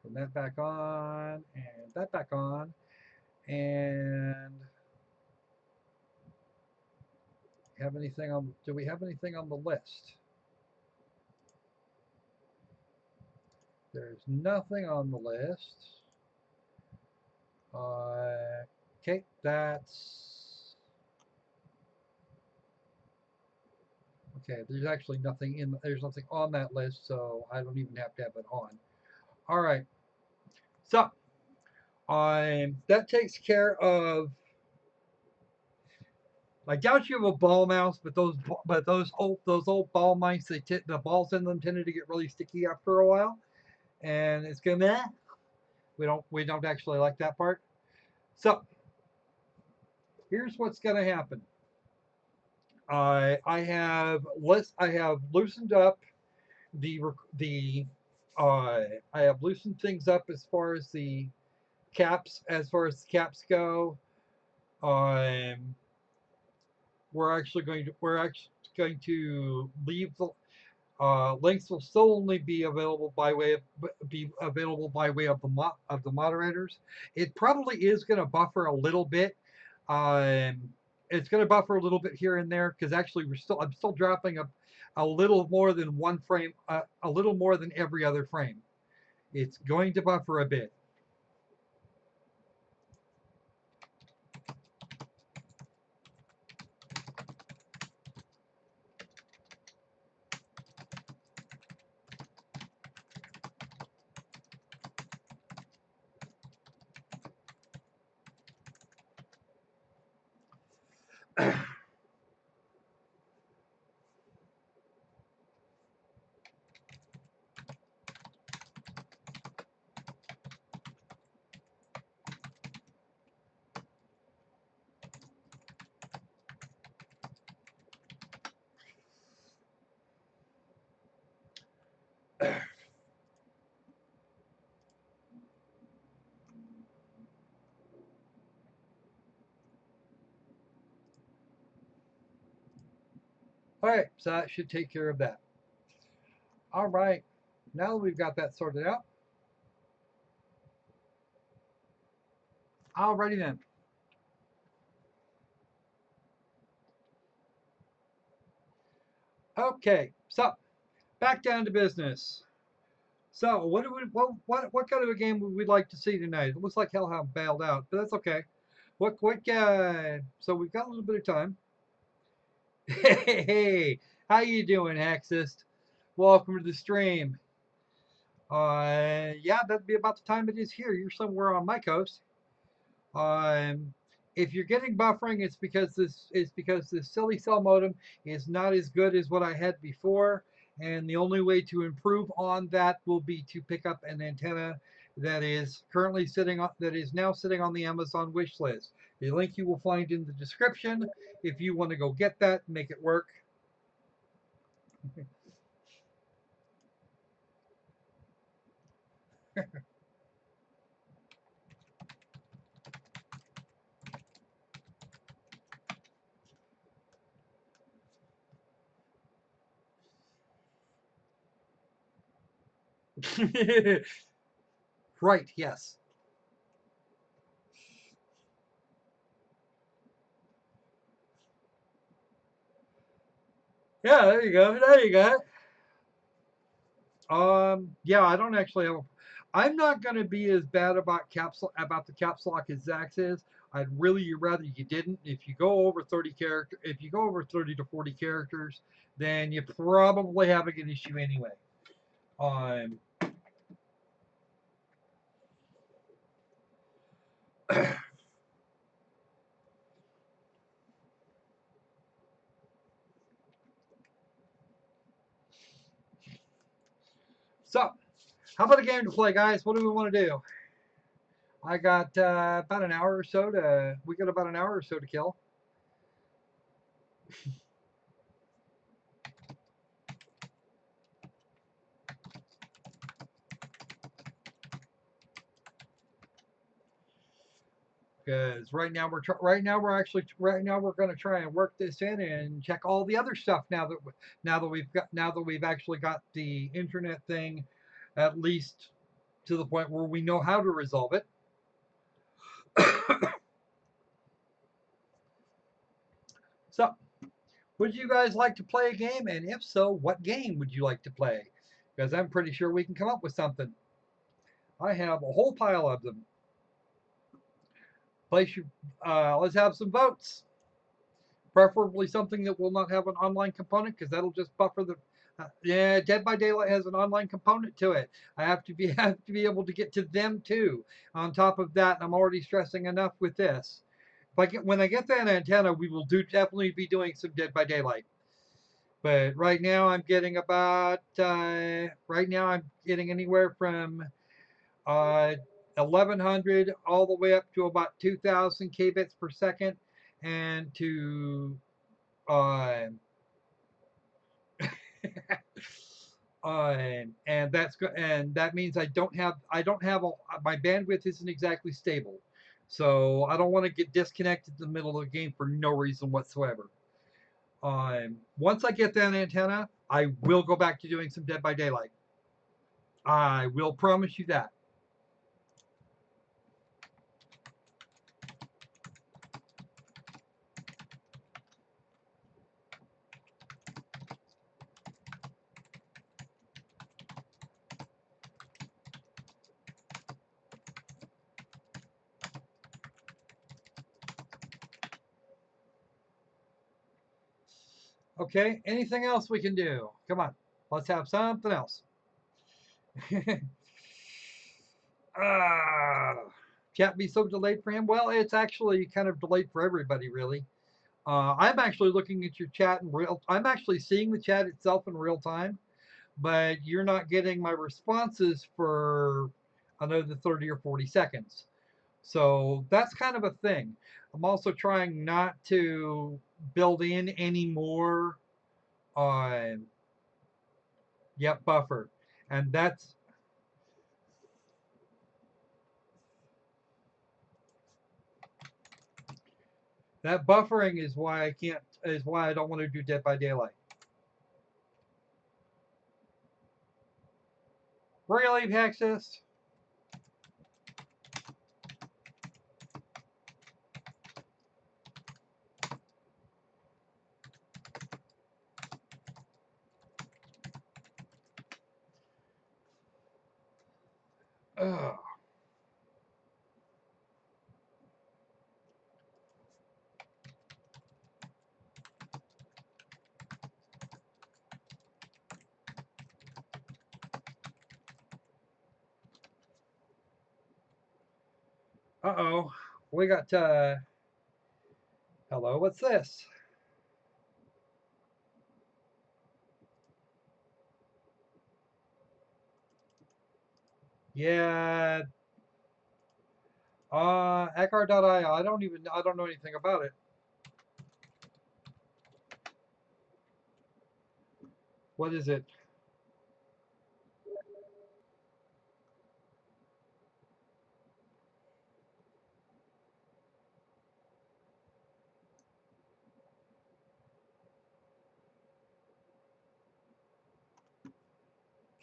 Turn that back on, and that back on, and have anything on? Do we have anything on the list? There's nothing on the list. Okay, that's okay. There's actually nothing there's nothing on that list, so I don't even have to have it on. All right. So, that takes care of. I doubt you have a ball mouse, but those old ball mice, the balls in them tended to get really sticky after a while, and it's gonna. We don't actually like that part. So here's what's gonna happen. I have loosened up the I have loosened things up as far as the caps go. Um, we're actually going to leave the links will still only be available by way of the moderators. It probably is going to buffer a little bit. Um, it's going to buffer a little bit here and there because actually I'm still dropping a little more than one frame, a little more than every other frame. It's going to buffer a bit. All right, so that should take care of that. All right, now that we've got that sorted out, alrighty then. Okay, so back down to business. So what kind of a game would we like to see tonight? It looks like Hellhound bailed out, but that's okay. What so we've got a little bit of time. Hey, how you doing, Hexist? Welcome to the stream. Yeah, that'd be about the time it is here. You're somewhere on my coast. Um, if you're getting buffering, it's because this silly cell modem is not as good as what I had before, and the only way to improve on that will be to pick up an antenna that is now sitting on the Amazon wish list. The link you will find in the description if you want to go get that and make it work. Right, yes. Yeah, there you go. There you go. Yeah, I don't actually have. I'm not going to be as bad about the caps lock as Zach is. I'd really rather you didn't. If you go over 30 to 40 characters, then you're probably having an issue anyway. Um, so, how about a game to play, guys? What do we want to do? I got about an hour or so to. We got about an hour or so to kill. Because right now we're going to try and work this in and check all the other stuff now that we've actually got the internet thing at least to the point where we know how to resolve it. So, would you guys like to play a game? And if so, what game would you like to play? Because I'm pretty sure we can come up with something. I have a whole pile of them. Let's have some votes. Preferably something that will not have an online component because that'll just buffer the. Yeah, Dead by Daylight has an online component to it. I have to be have to be able to get to them too. On top of that, I'm already stressing enough with this. When I get that antenna, we will definitely be doing some Dead by Daylight. But right now I'm getting anywhere from 1100 all the way up to about 2000 kbits per second, and to uh, and that means my bandwidth isn't exactly stable, so I don't want to get disconnected in the middle of the game for no reason whatsoever. Once I get that antenna, I will go back to doing some Dead by Daylight. I will promise you that. Okay, anything else we can do? Come on, let's have something else. uh, can't be so delayed for him. Well, it's actually kind of delayed for everybody, really. I'm actually looking at your chat in real. I'm actually seeing the chat itself in real time, but you're not getting my responses for another 30 or 40 seconds. So that's kind of a thing. I'm also trying not to build in any more uh, yep, buffer. And that buffering is why I don't want to do Dead by Daylight. Really, Texas? Ugh. Uh-oh. We got hello, what's this? Yeah, Eckhart.io. I don't know anything about it. What is it?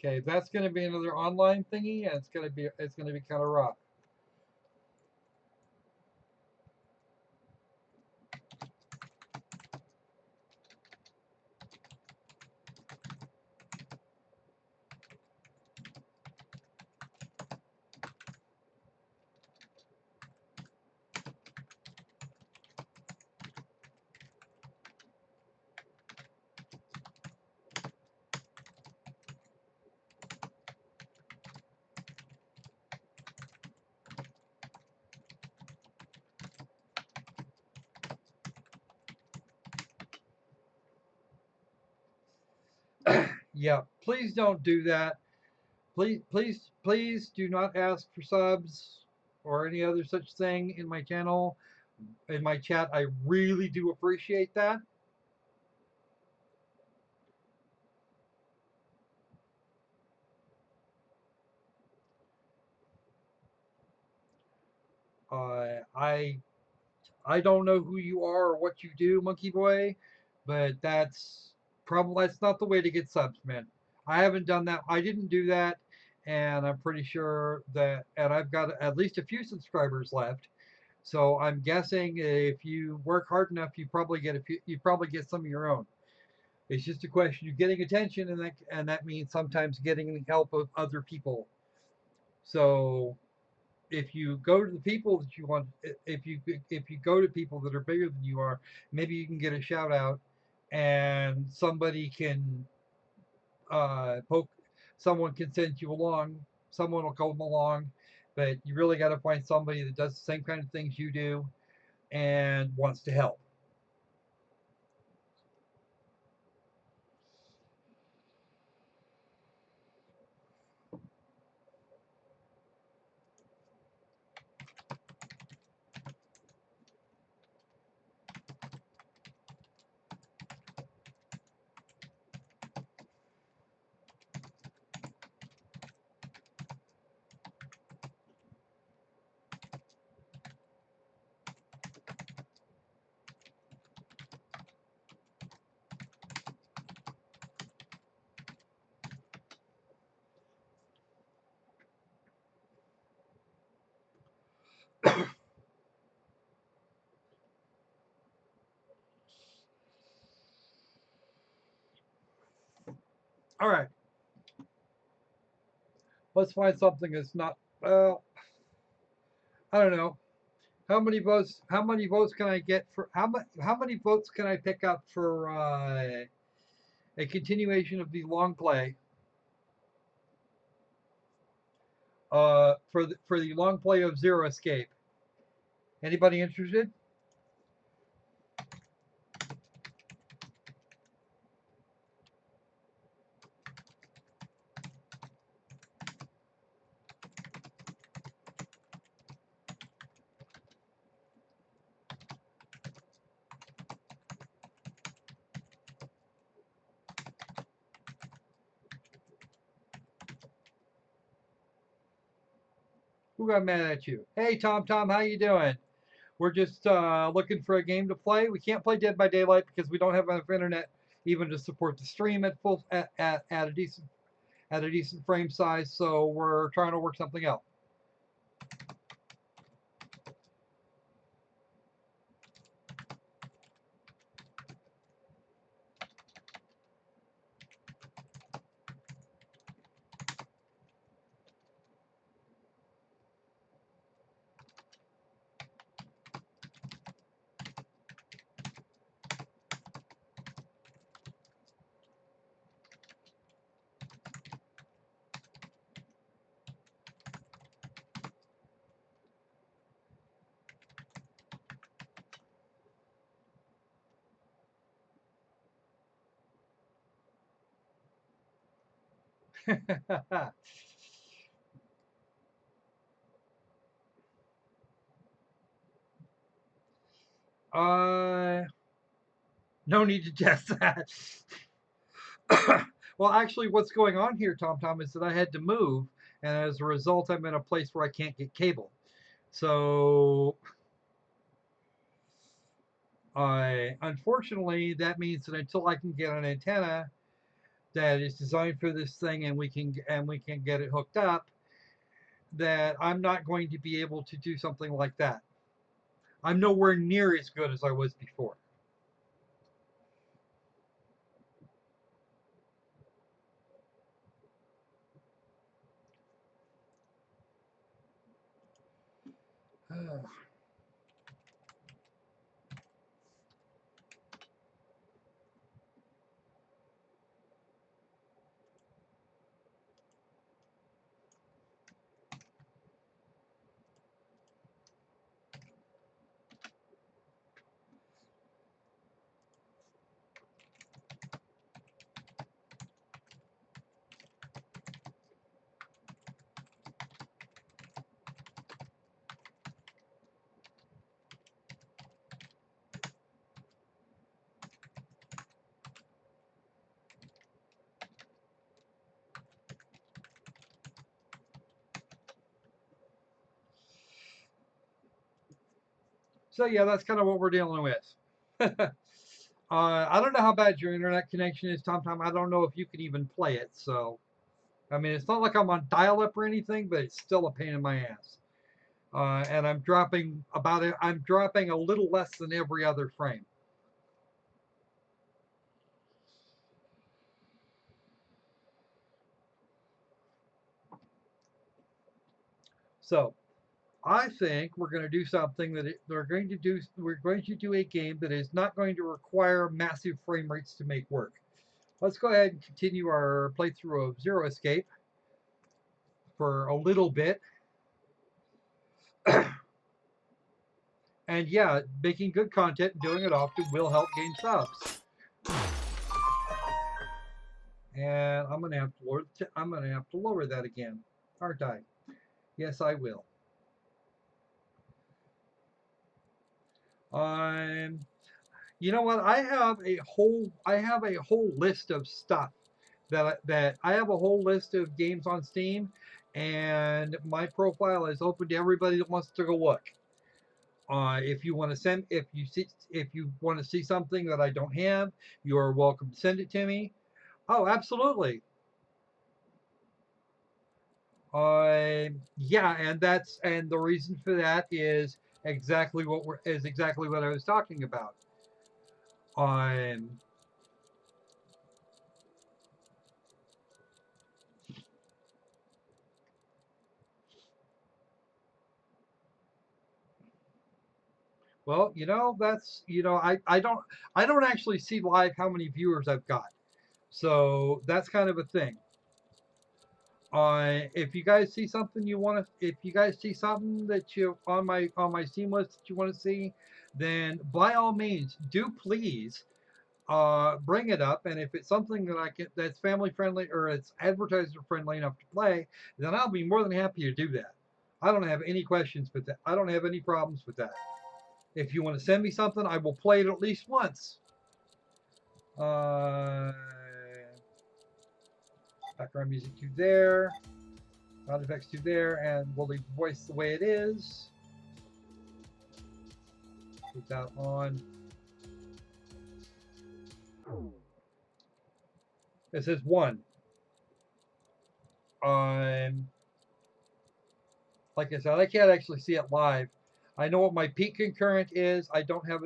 Okay, that's going to be another online thingy, and it's going to be kind of rough. Yeah, please don't do that. Please do not ask for subs or any other such thing in my channel, in my chat. I really do appreciate that. Uh, I I don't know who you are or what you do, Monkey Boy, but that's not the way to get subs, man. I haven't done that. I didn't do that, and I'm pretty sure that, and I've got at least a few subscribers left. So I'm guessing if you work hard enough, you probably get some of your own. It's just a question of getting attention, and that means sometimes getting the help of other people. So if you go to the people that you want, if you go to people that are bigger than you are, maybe you can get a shout out, and somebody can poke, someone can send you along, someone will come along, but you really got to find somebody that does the same kind of things you do and wants to help. All right, let's find something that's not, well, I don't know. How many votes can I get for how many votes can I pick up for a continuation of the long play? For the long play of Zero Escape. Anybody interested? Who got mad at you? Hey, Tom, how you doing? We're just looking for a game to play. We can't play Dead by Daylight because we don't have enough internet even to support the stream at full at a decent frame size. So we're trying to work something out. uh, no need to test that. Well, actually, what's going on here, Tom, is that I had to move, and as a result, I'm in a place where I can't get cable. So, unfortunately, that means that until I can get an antenna that is designed for this thing, and we can get it hooked up, that I'm not going to be able to do something like that. I'm nowhere near as good as I was before. So yeah, that's kind of what we're dealing with. I don't know how bad your internet connection is, Tom. I don't know if you can even play it. So, I mean, it's not like I'm on dial-up or anything, but it's still a pain in my ass. And I'm dropping I'm dropping a little less than every other frame. So, I think we're going to do something that we're going to do a game that is not going to require massive frame rates to make work. Let's go ahead and continue our playthrough of Zero Escape for a little bit. And yeah, making good content and doing it often will help gain subs. And I'm gonna have to lower that again, aren't I? Yes, I will. You know what? I have a whole list of stuff that I have a whole list of games on Steam, and my profile is open to everybody that wants to go look. If you want to see something that I don't have, you are welcome to send it to me. Oh, absolutely. Yeah, and the reason for that is exactly what I was talking about. Um, well, that's I don't actually see live how many viewers I've got, so that's kind of a thing. If you guys see something if you guys see something that you on my Steam list that you want to see, then by all means, do please bring it up. And if it's something that's family friendly or it's advertiser friendly enough to play, then I'll be more than happy to do that. I don't have any questions with that. I don't have any problems with that. If you want to send me something, I will play it at least once. Background music to there. Sound effects to there, and we'll leave the voice the way it is. Keep that on. This is 1. Like I said, I can't actually see it live. I know what my peak concurrent is. I don't have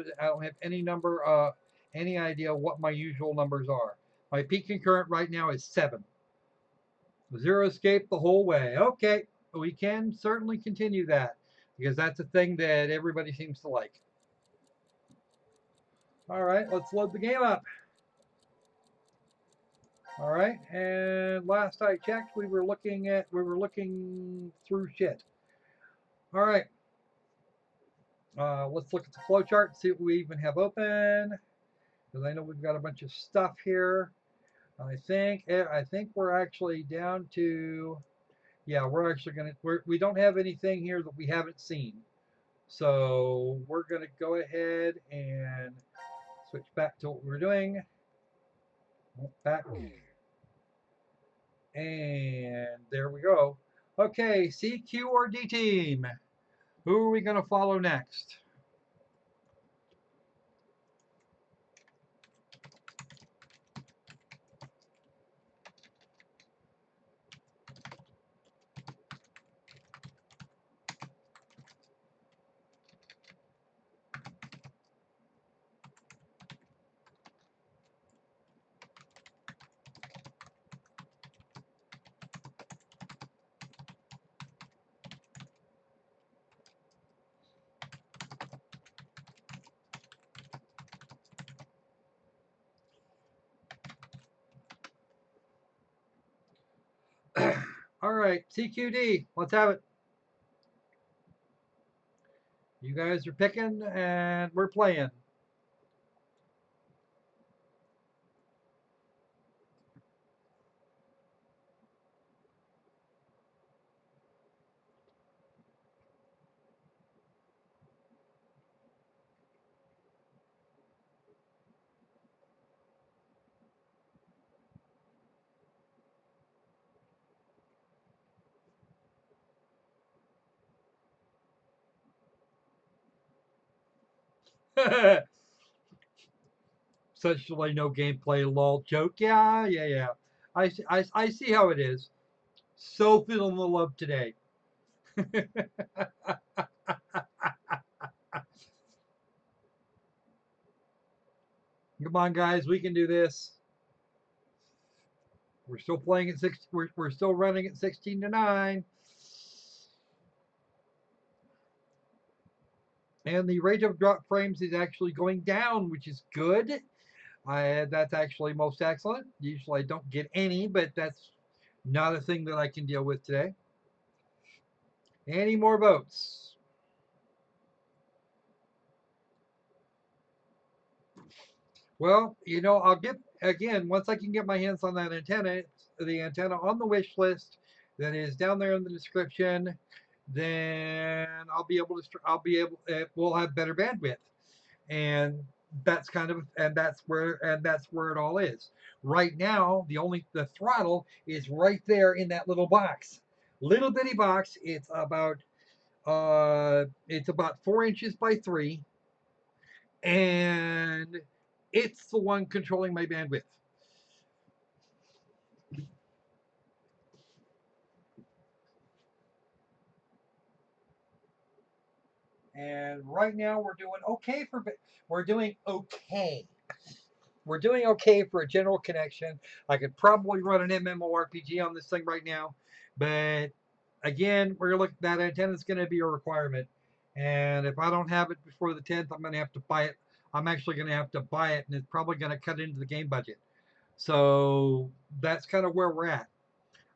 any number, any idea what my usual numbers are. My peak concurrent right now is 7. 0 escape the whole way. Okay, we can certainly continue that because that's a thing that everybody seems to like. All right, let's load the game up. All right, and last I checked, we were looking through shit. All right, let's look at the flowchart and see what we even have open, because I know we've got a bunch of stuff here. I think we're actually down to, yeah, we don't have anything here that we haven't seen, so we're gonna go ahead and switch back to what we're doing. Back. And there we go. Okay, CQ or D team? Who are we going to follow next? All right, CQD, let's have it. You guys are picking and we're playing. Such like no gameplay lol joke. Yeah. I see how it is. So feeling the love today. Come on, guys, we can do this. We're still playing at 6. We're still running at 16-9. And the rate of drop frames is actually going down, which is good. That's actually most excellent. Usually I don't get any, but that's not a thing that I can deal with today. Any more votes? Well, I'll get, again, once I can get my hands on that antenna, the antenna on the wish list that is down there in the description, then we'll have better bandwidth. And that's where it all is. Right now, the throttle is right there in that little box. Little bitty box. It's about 4 inches by 3, and it's the one controlling my bandwidth. And right now we're doing okay we're doing okay. We're doing okay for a general connection. I could probably run an MMORPG on this thing right now, but again, we're looking, that antenna is going to be a requirement. And if I don't have it before the 10th, I'm going to have to buy it. I'm actually going to have to buy it, and it's probably going to cut into the game budget. So that's kind of where we're at.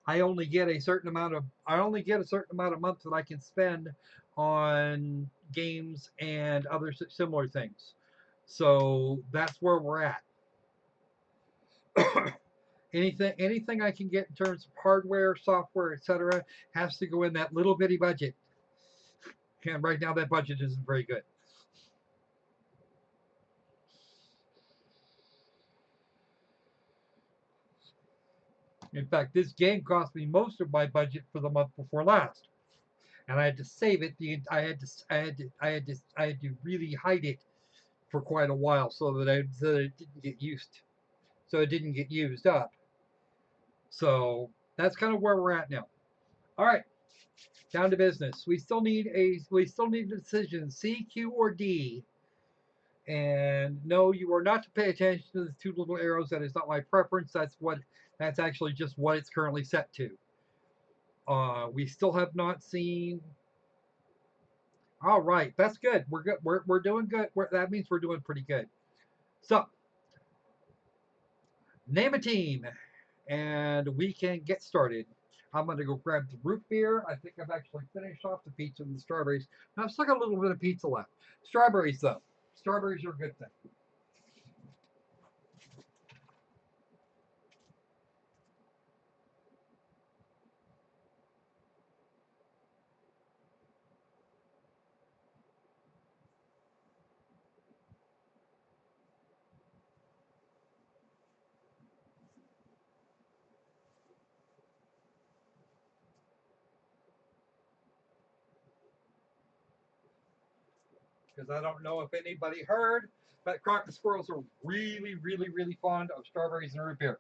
I only get a certain amount of months that I can spend on games and other similar things. So that's where we're at. anything I can get in terms of hardware, software, etc., has to go in that little bitty budget. And right now that budget isn't very good. In fact, this game cost me most of my budget for the month before last, and I had to save it. I had to really hide it for quite a while so that it didn't get used up. So that's kind of where we're at now. All right, down to business. We still need a decision: C, Q, or D. And no, you are not to pay attention to the two little arrows. That is not my preference. That's actually just what it's currently set to. We still have not seen. All right, that's good. We're good. We're doing good. That means we're doing pretty good. So, name a team, and we can get started. I'm going to go grab the root beer. I think I've actually finished off the pizza and the strawberries. Now, I've still got a little bit of pizza left. Strawberries, though. Strawberries are a good thing. Because I don't know if anybody heard, but Crockett squirrels are really, really, really fond of strawberries and root beer.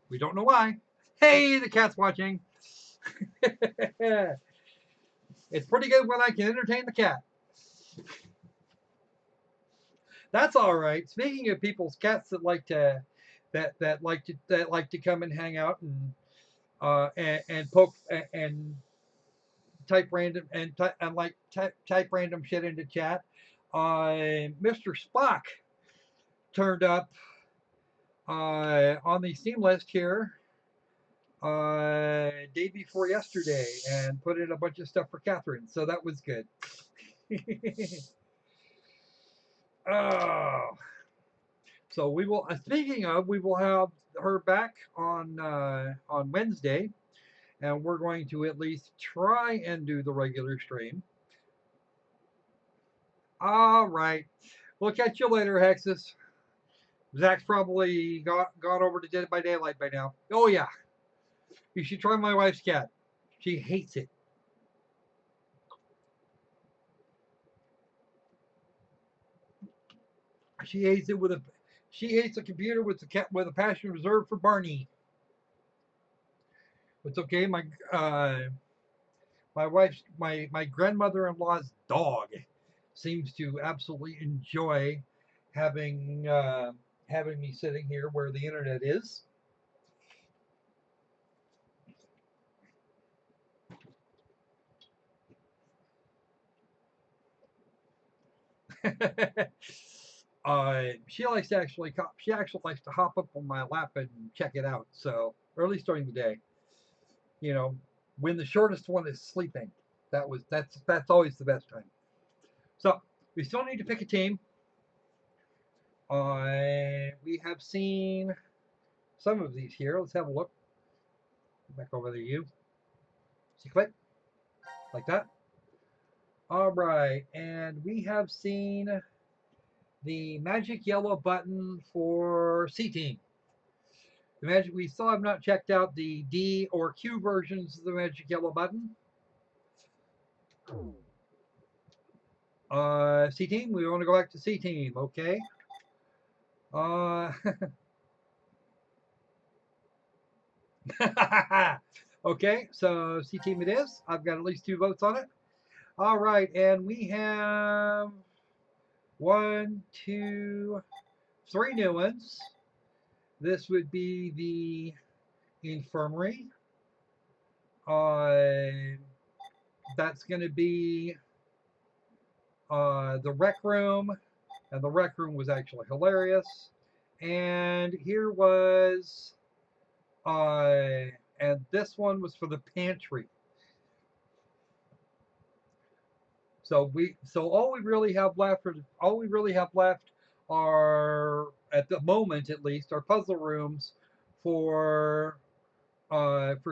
We don't know why. Hey, the cat's watching. It's pretty good when I can entertain the cat. That's all right. Speaking of people's cats that like to come and hang out and poke and type random type random shit into chat. Mr. Spock turned up on the Steam list here day before yesterday and put in a bunch of stuff for Catherine, so that was good. Oh, so we will. Speaking of, we will have her back on Wednesday, and we're going to at least try and do the regular stream. All right, we'll catch you later, Hexus. Zach's probably gone over to Dead by Daylight by now. Oh yeah, you should try my wife's cat. She hates it. She hates it with a. She hates a computer with a passion reserved for Barney. It's okay. My wife's my grandmother-in-law's dog seems to absolutely enjoy having having me sitting here where the internet is. She actually likes to hop up on my lap and check it out. So, or at least during the day, you know, when the shortest one is sleeping, that's always the best time. So we still need to pick a team. We have seen some of these here. Let's have a look. Back over to you. See, click like that. All right, and we have seen the magic yellow button for C team. We still have not checked out the D or Q versions of the magic yellow button. C team, we want to go back to C team, okay? Okay, so C team it is. I've got at least 2 votes on it. All right, and we have 1, 2, 3 new ones. This would be the infirmary. That's going to be the rec room, and the rec room was actually hilarious. And here was, and this one was for the pantry. So all we really have left are, at the moment at least, are puzzle rooms for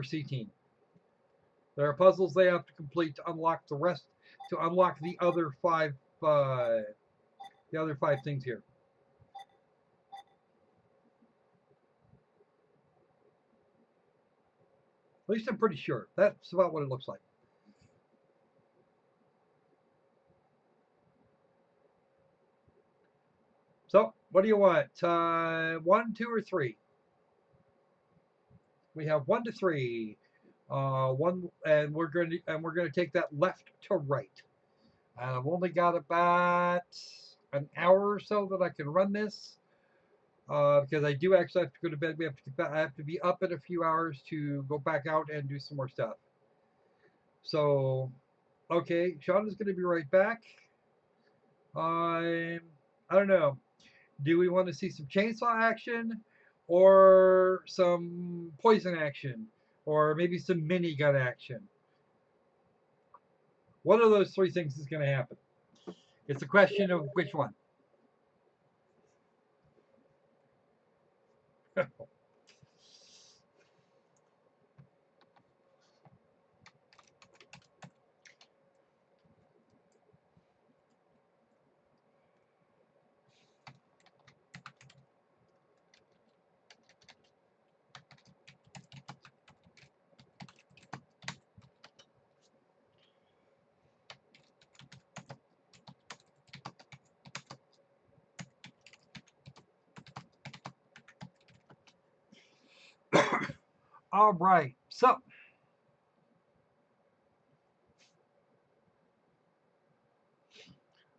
C team. There are puzzles they have to complete to unlock the other 5 things here. At least I'm pretty sure. That's about what it looks like. So, what do you want? 1, 2, or 3? We have 1 to 3. One, and we're going to take that left to right. And I've only got about an hour or so that I can run this. Because I do actually have to go to bed. I have to be up in a few hours to go back out and do some more stuff. So, okay, Sean is going to be right back. I don't know. Do we want to see some chainsaw action, or some poison action, or maybe some minigun action? One of those three things is going to happen. It's a question of which one. All right, so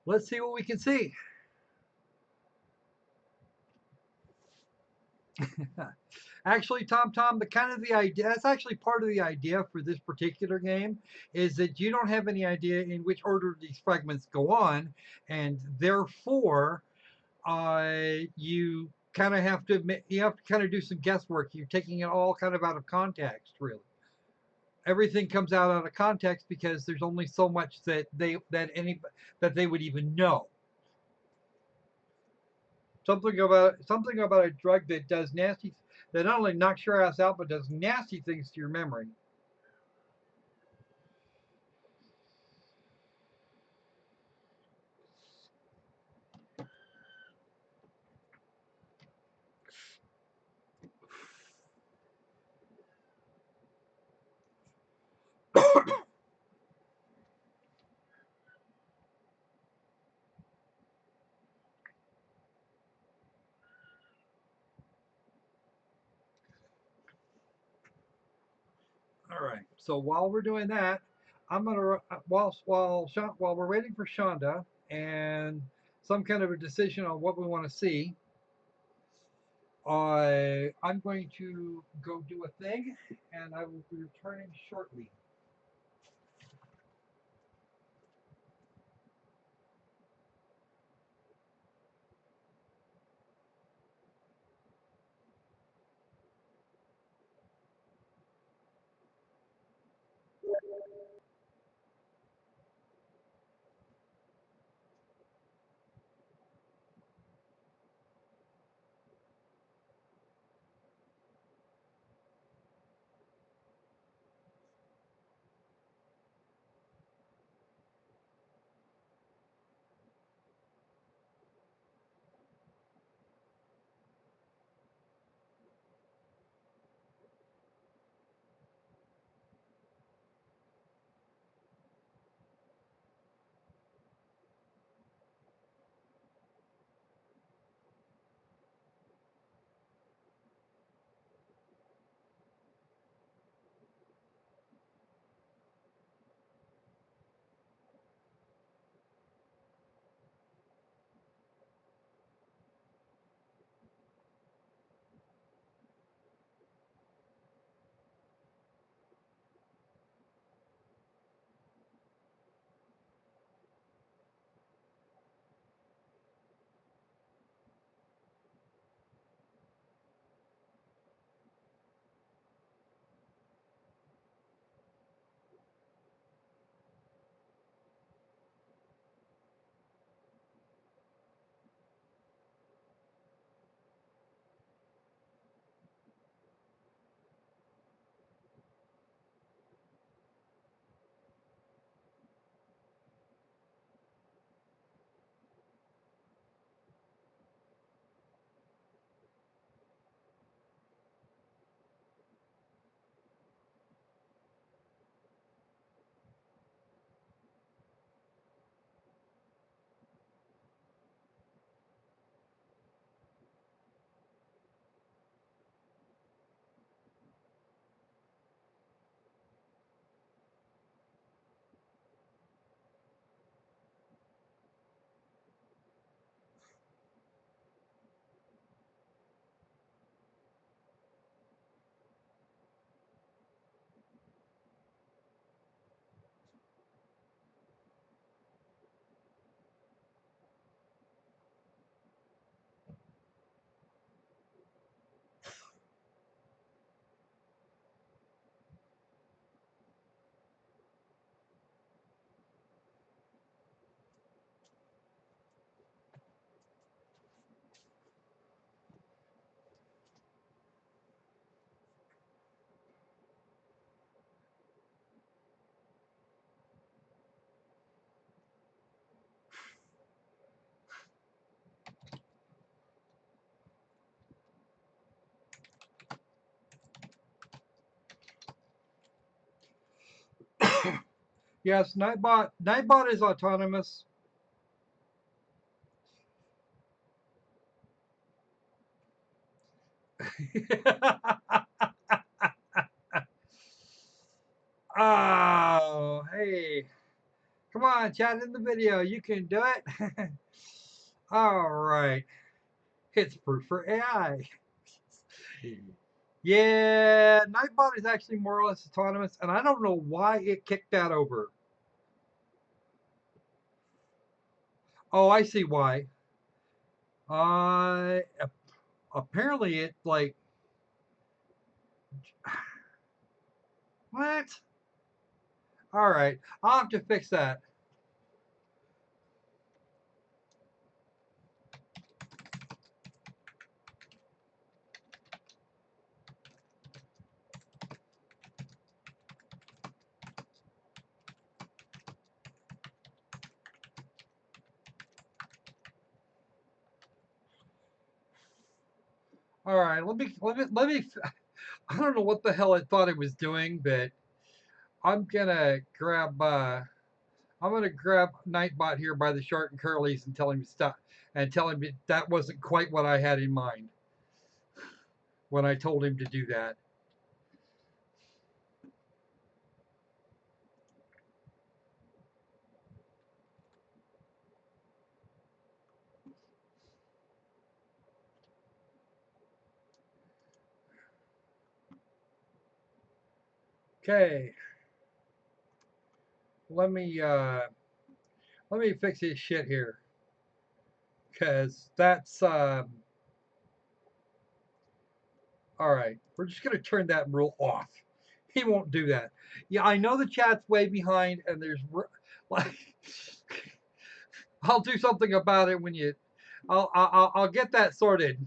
let's see what we can see. Actually, Tom, the kind of the idea, that's actually part of the idea for this particular game, is that you don't have any idea in which order these fragments go on, and therefore, you kind of have to kind of do some guesswork. You're taking it all kind of out of context, really. Everything comes out of context because there's only so much that they would even know. Something about a drug that does nasty, that not only knocks your ass out but does nasty things to your memory. All right. So while we're doing that, I'm gonna while we're waiting for Shonda and some kind of a decision on what we want to see, I'm going to go do a thing, and I will be returning shortly. Yes, Nightbot is autonomous. Oh, hey. Come on, chat in the video. You can do it. All right. It's proof for AI. Yeah, Nightbot is actually more or less autonomous, and I don't know why it kicked that over. Oh, I see why. Uh, apparently it like what? All right, I'll have to fix that. All right, let me. I don't know what the hell it thought it was doing, but I'm gonna grab. I'm gonna grab Nightbot here by the short and curlies and tell him to stop, and tell him that wasn't quite what I had in mind when I told him to do that. Okay, let me uh, let me fix his shit here, cause that's all right. We're just gonna turn that rule off. He won't do that. Yeah, I know the chat's way behind, and there's like I'll do something about it when you. I'll get that sorted.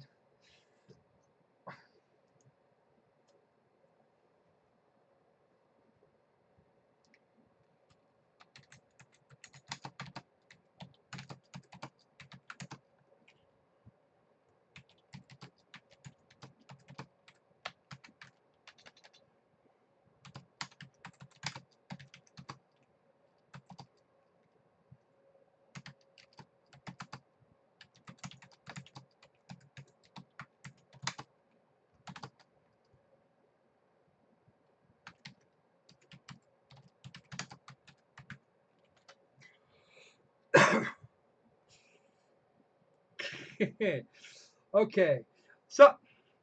Okay, so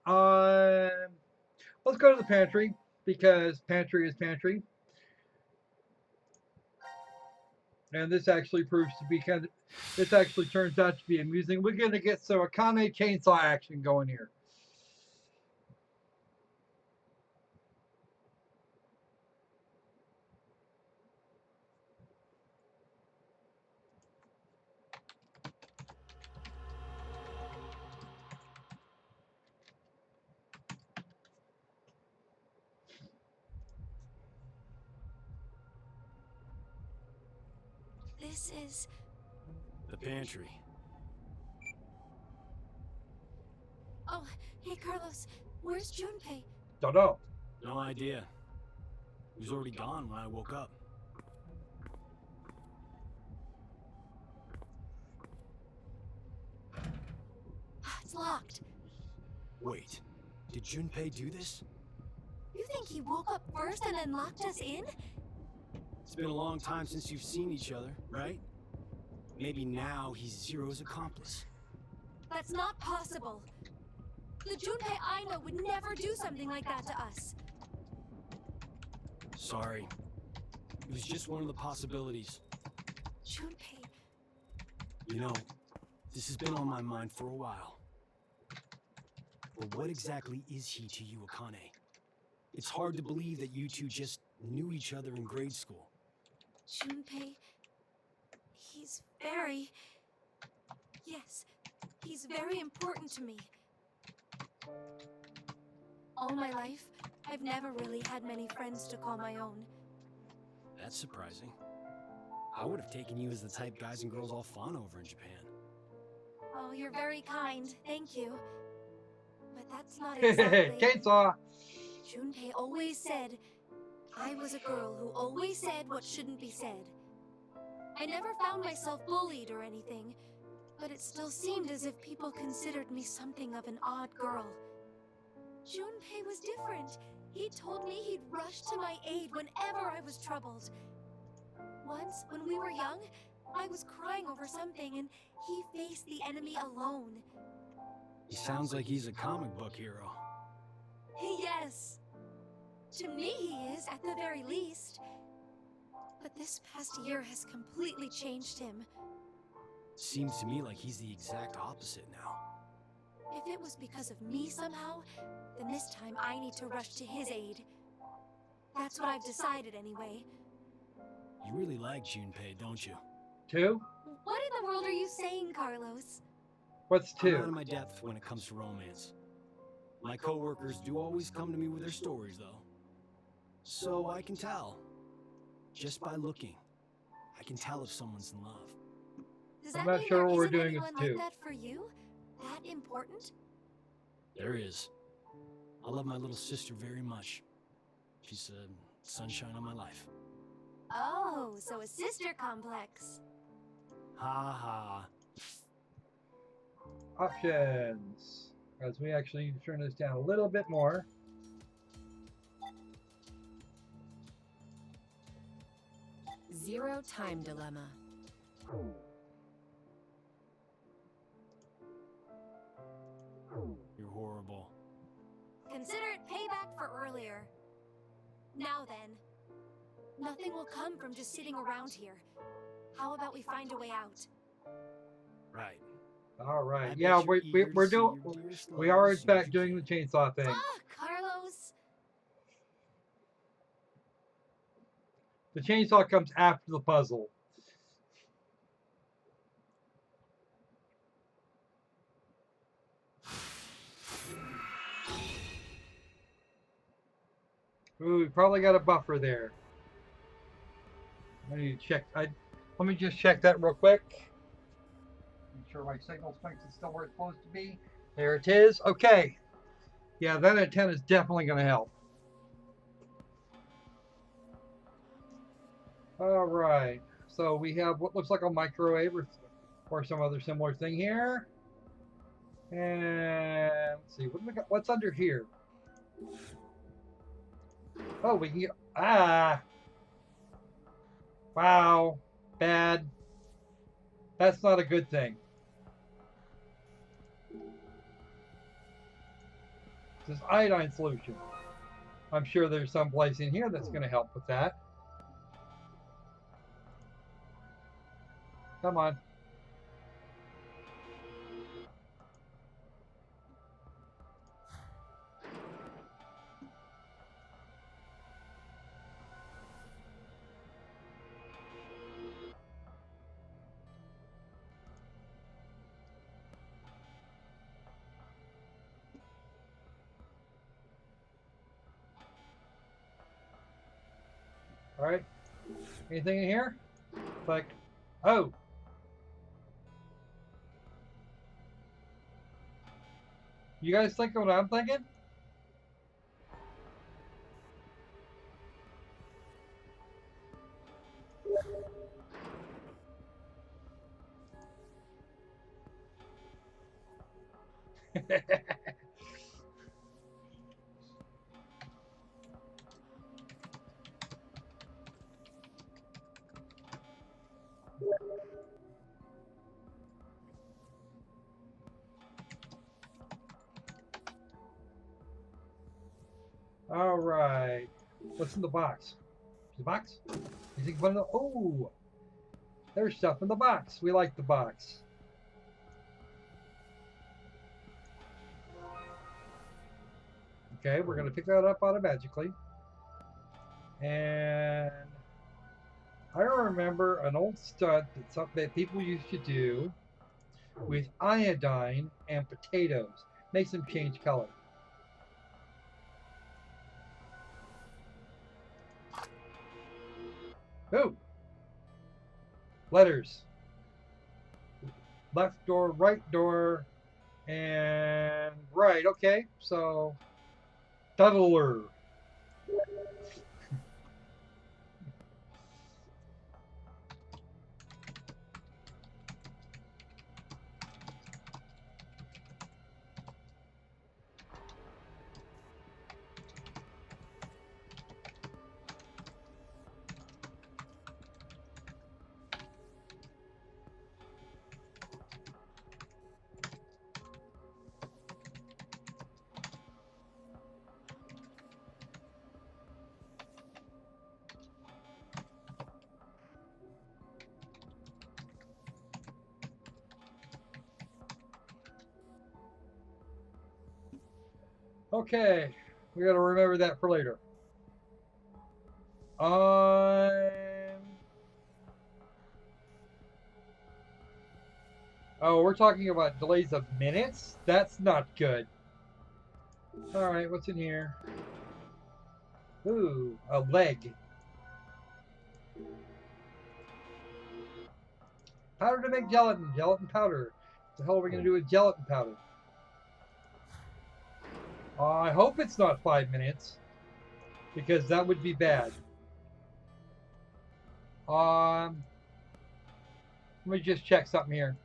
um, let's go to the pantry because pantry is pantry, and this actually proves to be kind of. This actually turns out to be amusing. We're gonna get some Akane chainsaw action going here. This is the pantry. Oh, hey Carlos, where's Junpei? Don't know. No idea. He was already gone when I woke up. It's locked. Wait, did Junpei do this? You think he woke up first and then locked us in? It's been a long time since you've seen each other, right? Maybe now he's Zero's accomplice. That's not possible. The Junpei I know would never do something like that to us. Sorry. It was just one of the possibilities. Junpei... You know, this has been on my mind for a while. But what exactly is he to you, Akane? It's hard to believe that you two just knew each other in grade school. Junpei... He's very... Yes, he's very important to me. All my life, I've never really had many friends to call my own. That's surprising. I would have taken you as the type guys and girls all fawn over in Japan. Oh, you're very kind, thank you. But that's not exactly... Chainsaw. Junpei always said I was a girl who always said what shouldn't be said. I never found myself bullied or anything, but it still seemed as if people considered me something of an odd girl. Junpei was different. He told me he'd rush to my aid whenever I was troubled. Once, when we were young, I was crying over something and he faced the enemy alone. He sounds like he's a comic book hero. Yes. To me he is, at the very least. But this past year has completely changed him. Seems to me like he's the exact opposite now. If it was because of me somehow, then this time I need to rush to his aid. That's what I've decided anyway. You really like Junpei, don't you? 2? What in the world are you saying, Carlos? What's I'm out 2? of my depth when it comes to romance. My coworkers do always come to me with their stories, though. So I can tell. Just by looking, I can tell if someone's in love. Does I'm that not mean sure there what we're isn't doing anyone with like 2. that for you? That important? There is. I love my little sister very much. She's sunshine on my life. Oh, so a sister complex. Ha ha. Options. As we actually need to turn this down a little bit more. Zero time dilemma. You're horrible. Consider it payback for earlier. Now then, nothing will come from just sitting around here. How about we find a way out? Right. All I right. bet Yeah, you're eager to we're see doing. your dearest We love are as in soon as fact you doing the can. chainsaw thing. Ah, Carlos! The chainsaw comes after the puzzle. Ooh, we probably got a buffer there. I need to check. Let me just check that real quick. Make sure my signal strength is still where it's supposed to be. There it is. Okay. Yeah, that antenna is definitely going to help. All right. So we have what looks like a microwave or some other similar thing here. And let's see, what do we got? What's under here? Oh, we can get, wow, bad. That's not a good thing. This is iodine solution. I'm sure there's some place in here that's going to help with that. Come on. All right. Anything in here? Like, oh. You guys think what I'm thinking? All right. What's in the box? The box? You think one of the? Oh, there's stuff in the box. We like the box. Okay, we're gonna pick that up automatically. And I remember an old stunt that people used to do with iodine and potatoes. Makes them change color. Oh, letters. Left door, right door, and right. Okay, so Tuddler. Okay, we got to remember that for later. Oh, we're talking about delays of minutes? That's not good. Alright, what's in here? Ooh, a leg. Powder to make gelatin. Gelatin powder. What the hell are we going to do with gelatin powder? I hope it's not 5 minutes, because that would be bad. Let me just check something here.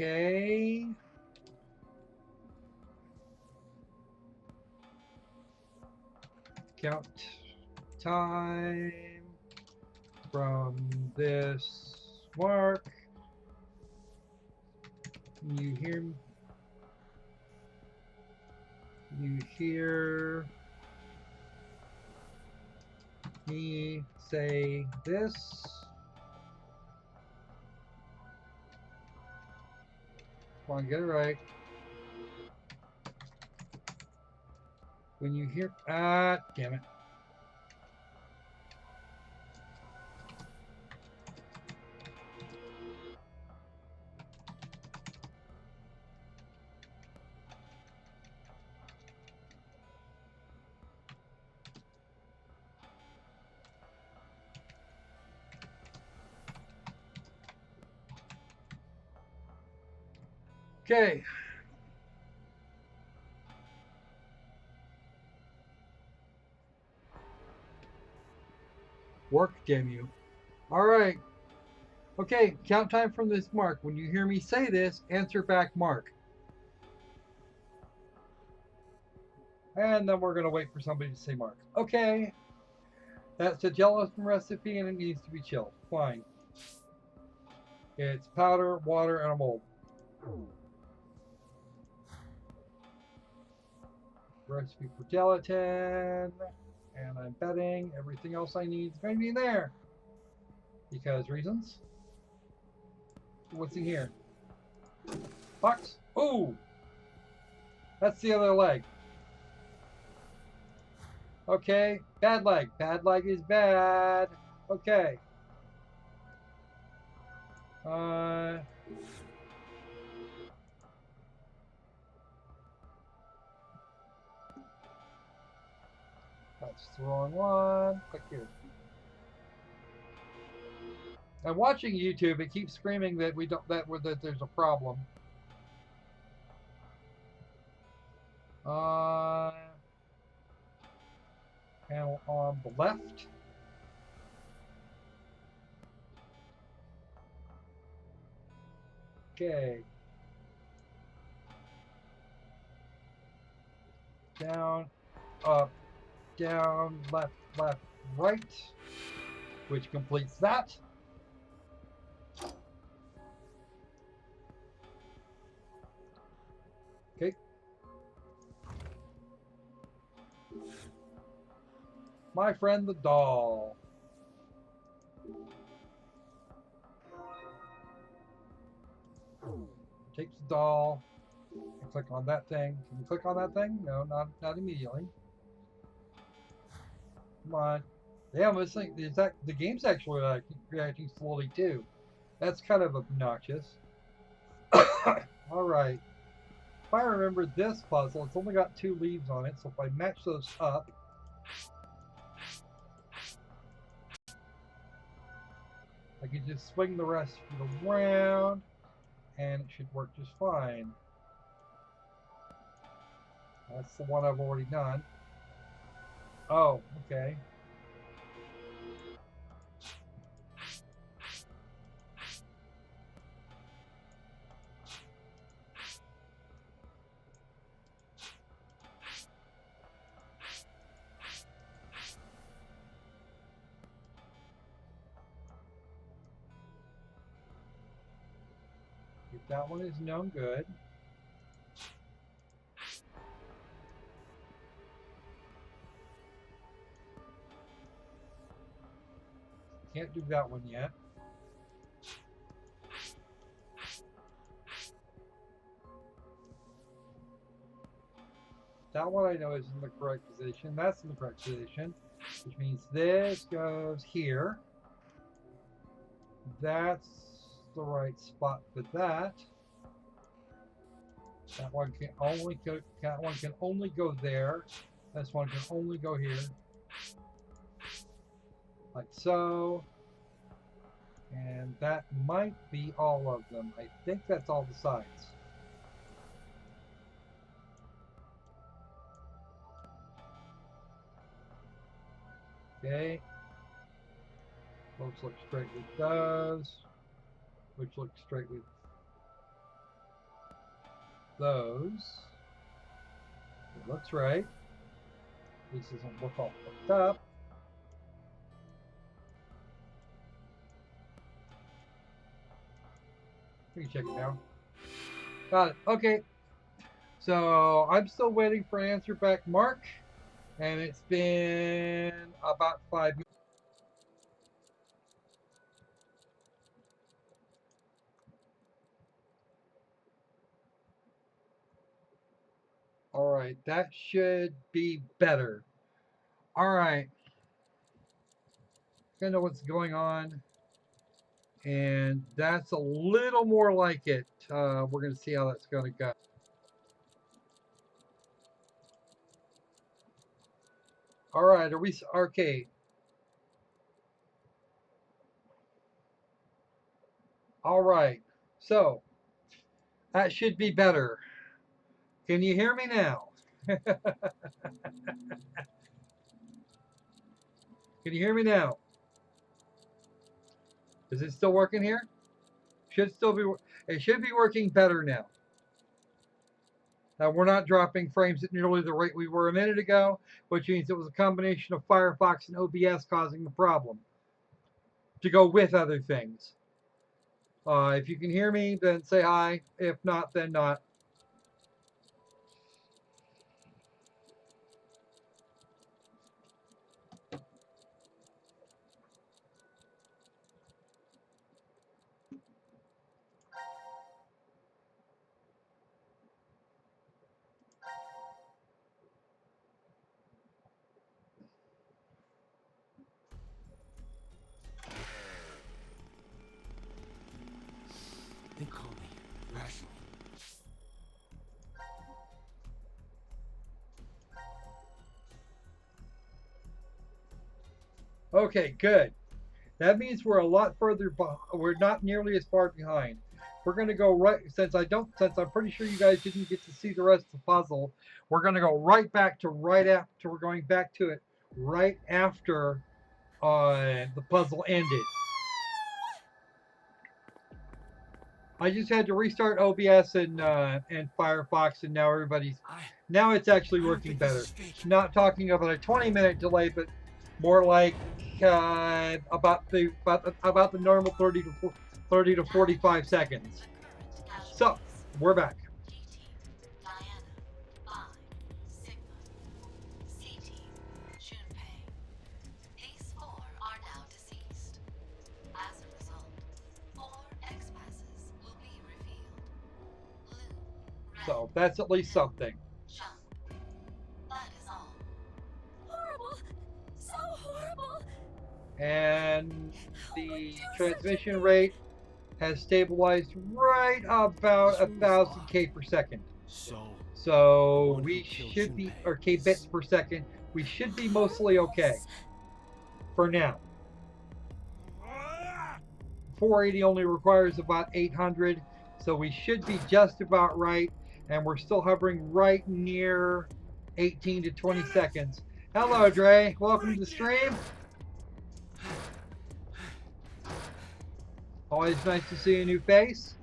Okay. Count time from this mark. You hear me? You hear me say this? Come on, get it right. When you hear, damn it. Okay. Work, damn you. All right. Okay, count time from this mark. When you hear me say this, answer back mark. And then we're going to wait for somebody to say mark. Okay. That's a gelatin recipe and it needs to be chilled. Fine. It's powder, water, and a mold. Recipe for gelatin. And I'm betting everything else I need is going to be in there. Because reasons. What's in here? Box. Ooh! That's the other leg. Okay, bad leg. Bad leg is bad. Okay. That's the wrong one. Click here. I'm watching YouTube. It keeps screaming that we don't that there's a problem. Panel on the left. Okay. Down, up, down, left, left, right, which completes that. Okay. My friend the doll. Takes the doll. And click on that thing. Can you click on that thing? No, not immediately. Come on. Damn, this thing is that the game's actually reacting slowly too. That's kind of obnoxious. All right. If I remember this puzzle, it's only got 2 leaves on it, so if I match those up, I can just swing the rest around, and it should work just fine. That's the one I've already done. Oh, okay. That one is known good. Can't do that one yet. That one I know is in the correct position. That's in the correct position, which means this goes here. That's the right spot for that. That one can only go there. This one can only go here, like so. And that might be all of them. I think that's all the sides. Okay. Those look straight with those, which look straight with those. It looks right. This doesn't look all fucked up. We can check it now. Got it. Okay. So I'm still waiting for an answer back, Mark. And it's been about 5 minutes. All right, that should be better. All right. I know what's going on. And that's a little more like it. We're going to see how that's going to go. All right, are we okay? All right, so that should be better. Can you hear me now? Can you hear me now? Is it still working here? Should still be. It should be working better now. Now we're not dropping frames at nearly the rate we were a minute ago, which means it was a combination of Firefox and OBS causing the problem. To go with other things. If you can hear me, then say hi. If not, then not. Think calmly, rationally. Okay, good. That means we're a lot further. We're not nearly as far behind. We're going to go right since I'm pretty sure you guys didn't get to see the rest of the puzzle. We're going to go right back to right after. We're going back to it right after the puzzle ended. I just had to restart OBS and Firefox, and now it's actually working better. Not talking about a 20-minute delay, but more like about the normal 30 to 45 seconds. So we're back. So that's at least something. That is all. Horrible. So horrible. And the transmission rate has stabilized right about 1,000 K per second. So we should be, or K bits per second, we should be mostly okay for now. 480 only requires about 800, so we should be just about right, and we're still hovering right near 18 to 20 seconds. Hello, Dre. Welcome to the stream. Always nice to see a new face.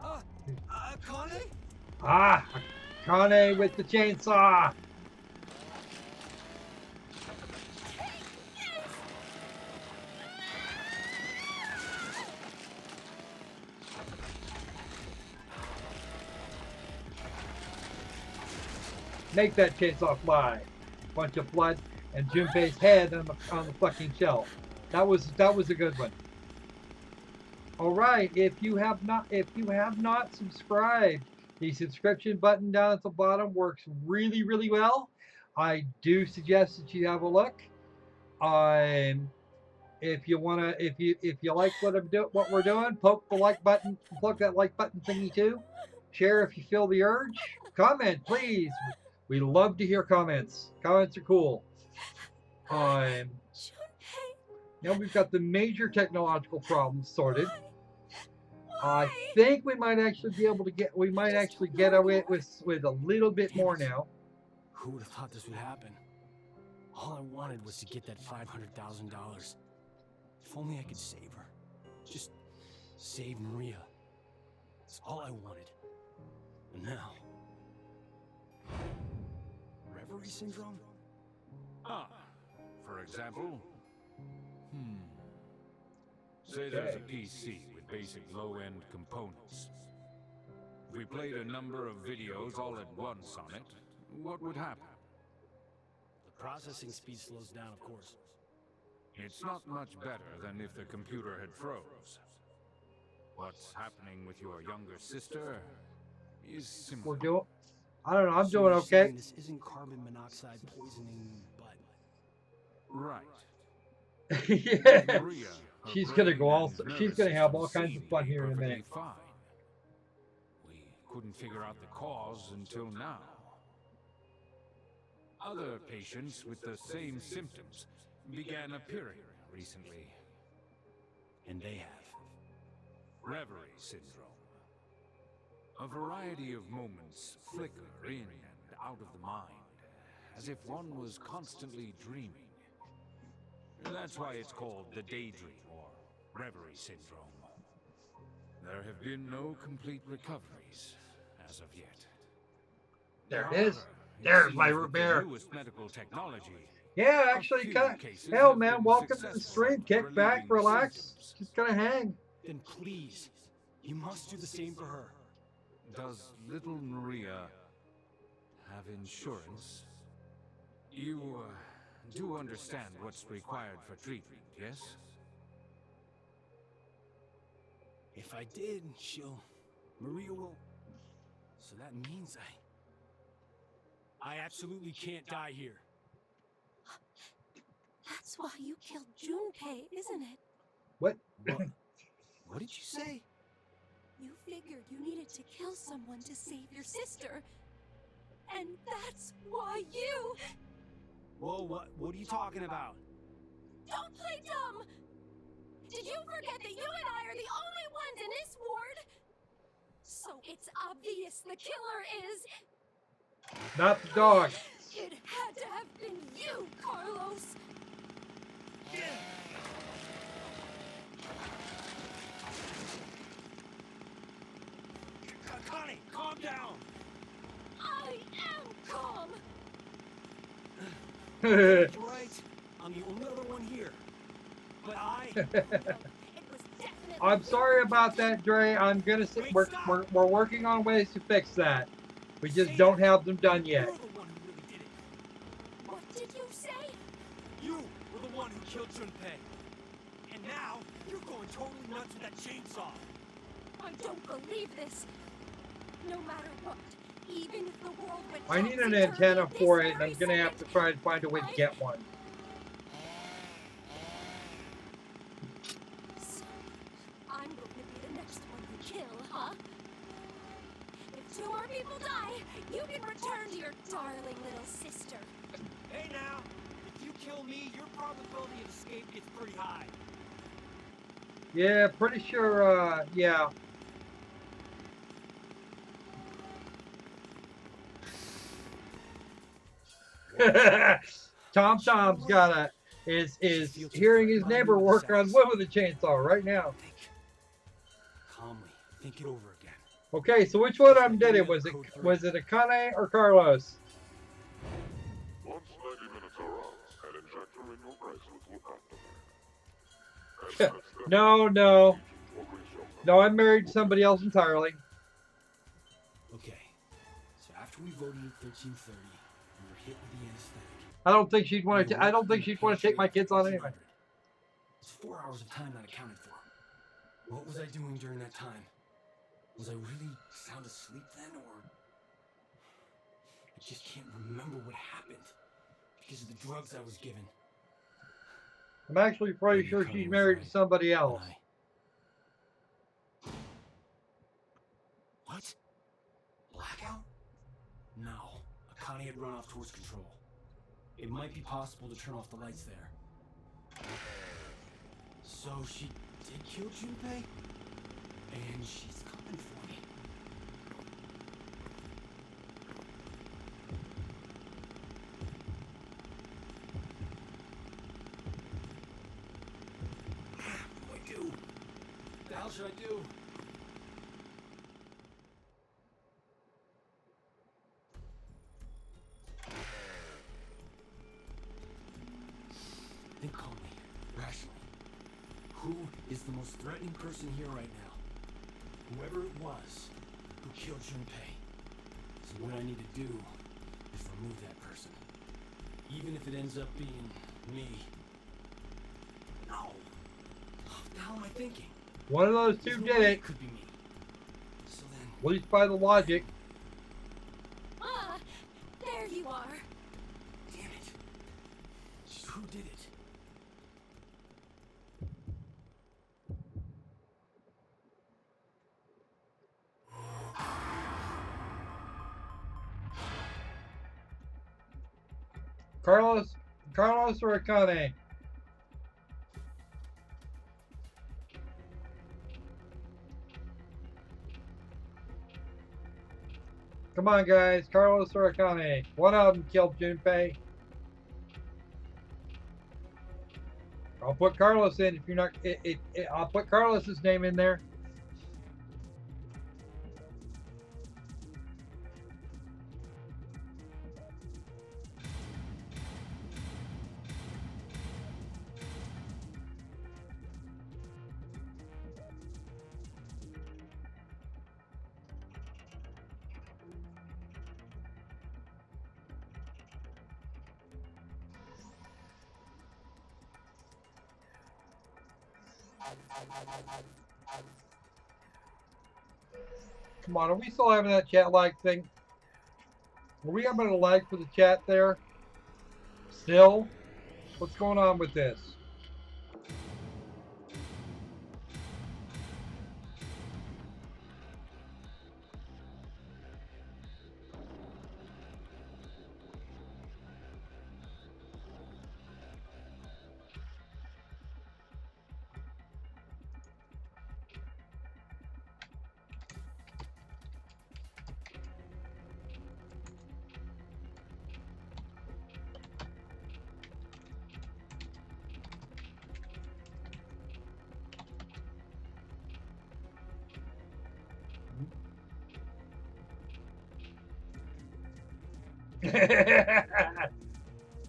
Connie? Ah, Kane with the chainsaw. Make that chainsaw fly. Bunch of blood and Junpei's head on the fucking shelf. That was a good one. All right, if you have not subscribed, the subscription button down at the bottom works really, really well. I do suggest that you have a look. If you like what we're doing, poke the like button, poke that like button thingy too. Share if you feel the urge. Comment, please. We love to hear comments. Comments are cool. Junpei. Now we've got the major technological problems sorted. I Why? think we might actually be able to get away with a little bit more now. Who would have thought this would happen? All I wanted was to get that $500,000. If only I could save her. Just save Maria. That's all I wanted. And now... Reverie syndrome? Ah, for example... Say there's a PC with basic low-end components. If we played a number of videos all at once on it, what would happen? The processing speed slows down, of course. It's not much better than if the computer had froze. What's happening with your younger sister is similar. I don't know, I'm So doing you're okay. saying this isn't carbon monoxide poisoning, but... Right. Yeah. Maria, her She's gonna brain go all. and She's nervous gonna have system all kinds of seem fun to be here in a perfectly minute. fine. We couldn't figure out the cause until now. Other patients with the same symptoms began appearing recently. And they have. Reverie syndrome. A variety of moments flicker in and out of the mind, as if one was constantly dreaming. That's why it's called the daydream or reverie syndrome. There have been no complete recoveries as of yet. There it is. However, There's seems my with root the beer. newest medical technology, Yeah, a actually, few kind of. cases Hell, have man, been welcome to the successful stream. at Kick back, relieving relax. symptoms. Just gonna hang. Then please, you must do the same for her. Does little Maria have insurance? You do understand what's required for treatment, yes? If I did, Maria will... So that means I absolutely can't die here. That's why you killed Junpei, isn't it? What? What did you say? You figured you needed to kill someone to save your sister. And that's why you... Whoa, what are you talking about? Don't play dumb! Did you forget that you and I are the only ones in this ward? So it's obvious the killer is... Not the dog. It had to have been you, Carlos! Connie, calm down! I am calm! You're right. I'm the only other one here. But It was definitely... I'm sorry about that, Dre. I'm gonna say we're working on ways to fix that. We just don't have them done yet. You're the one who really did it. What did you say? You were the one who killed Junpei. And now, you're going totally nuts with that chainsaw. I don't believe this. No matter what, even if the world went I need an topsy-turvy antenna this for it, and very I'm gonna have to second, try and find a way to get one. So, I'm going to be the next one you kill, huh? If 2 more people die, you can return to your darling little sister. Hey now, if you kill me, your probability of escape gets pretty high. Yeah, pretty sure. Yeah. Tom's got is hearing his neighbor work on wood with a chainsaw right now. Calmly, think it over again. Okay, so which one of them did it? Was it Akane or Carlos? Once 90 minutes are up, an injector in your bracelet will activate. No, I married somebody else entirely. Okay, so after After we voted at 1330, we were hit with the anesthetic. I don't think she'd want to. I don't think she'd want to take my kids on anyway. It's 4 hours of time not accounted for. What was I doing during that time? Was I really sound asleep then, or... I just can't remember what happened because of the drugs I was given. I'm actually pretty sure she's married to somebody else. What? Blackout? No. Akane had run off towards control. It might be possible to turn off the lights there. So she did kill Junpei? And she's coming for me. What do I do? What the hell should I do? Think calmly, rationally. Who is the most threatening person here right now? Whoever it was who killed Junpei. So what I need to do is remove that person. Even if it ends up being me. No. What the hell am I thinking? One of those two did it. Could be me. So then, At least by the logic. Ah, there you are. damn it. Just who did it? Carlos or Akane? Come on, guys. Carlos or Akane? One of them killed Junpei. I'll put Carlos in if you're not. I'll put Carlos's name in there. Come on, are we still having that chat lag thing? Are we having a lag for the chat there? Still? What's going on with this?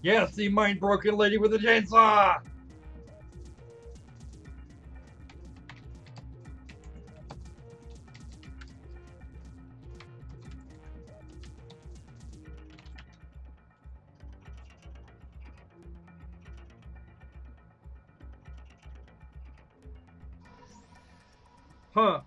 Yes, the mind-broken lady with a chainsaw! Huh.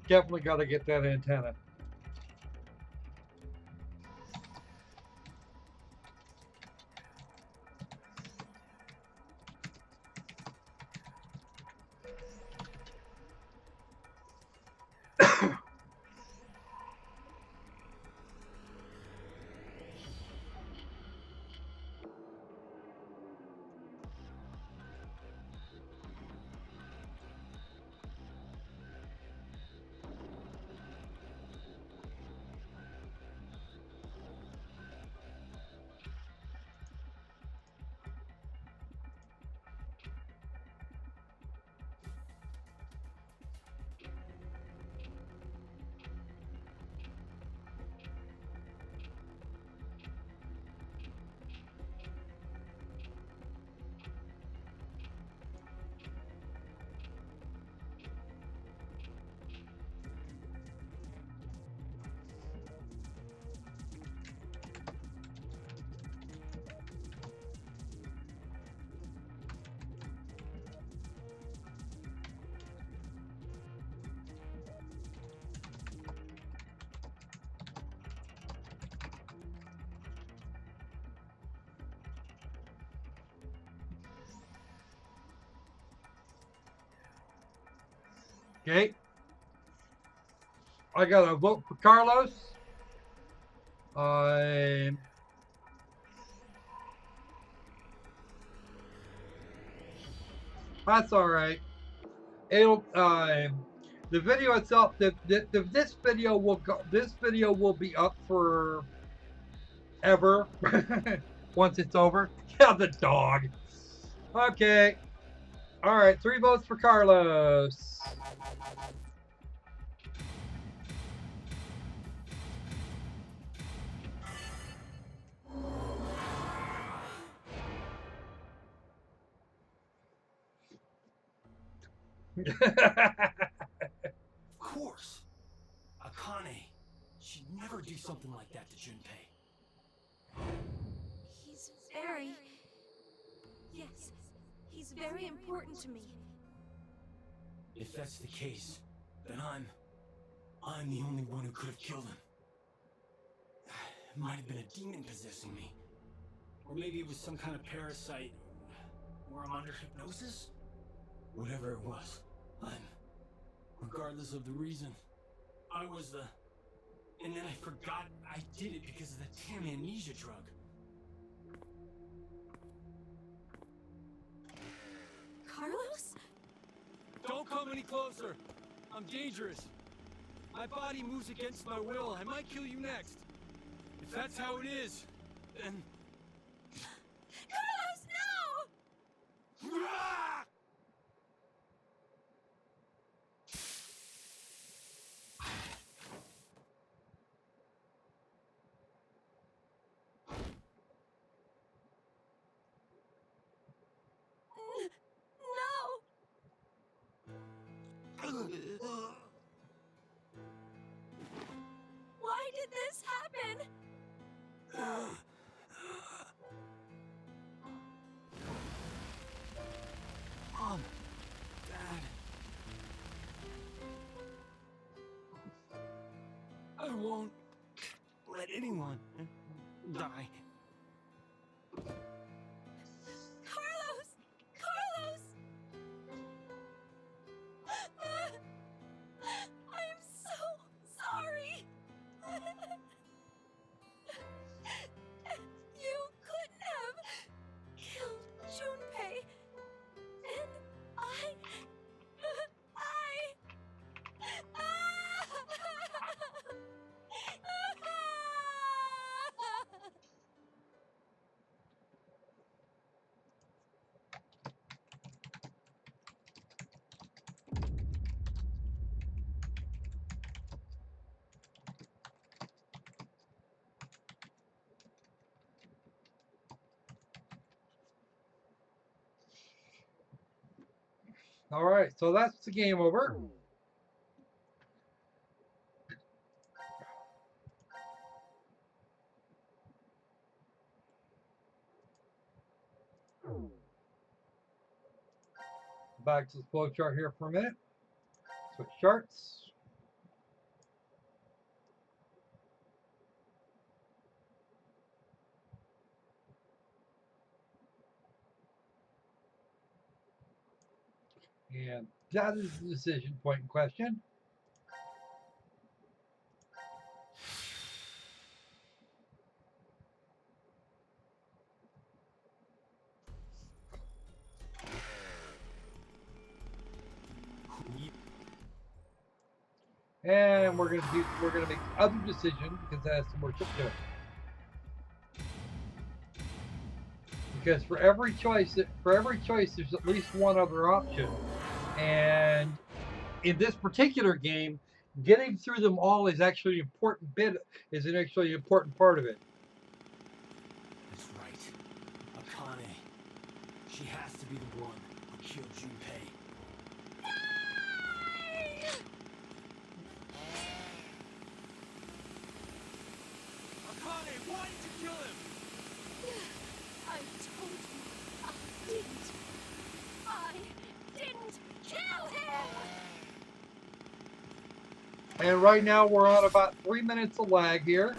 Definitely got to get that antenna. Okay. I got a vote for Carlos. That's all right. It'll the video itself. This video will go. This video will be up for ever once it's over. Yeah, the dog. Okay. All right. 3 votes for Carlos. Of course. Akane. She'd never do something like that to Junpei. He's very... Yes, he's very important to me. If that's the case, then I'm the only one who could have killed him. It might have been a demon possessing me. Or maybe it was some kind of parasite. Or I'm under hypnosis? Whatever it was, regardless of the reason, I was the... And then I forgot I did it because of the damn amnesia drug. Carlos? Don't come any closer. I'm dangerous. My body moves against my will. I might kill you next. If that's how it is, then... Carlos, no! No! Why did this happen? Mom, Dad. I won't let anyone die. Carlos! Carlos! I'm so sorry. You couldn't have killed Junpei. And I... All right. So that's the game over. Back to the flow chart here for a minute. Switch charts. And that is the decision point in question. And we're gonna make the other decision because that has some more shit to it. Because for every choice, there's at least one other option. And in this particular game, getting through them all is actually an important part of it. That's right. Akane. She has to be the one who killed Junpei. Akane, why did you kill him? I told you I didn't kill him! And right now we're on about 3 minutes of lag here.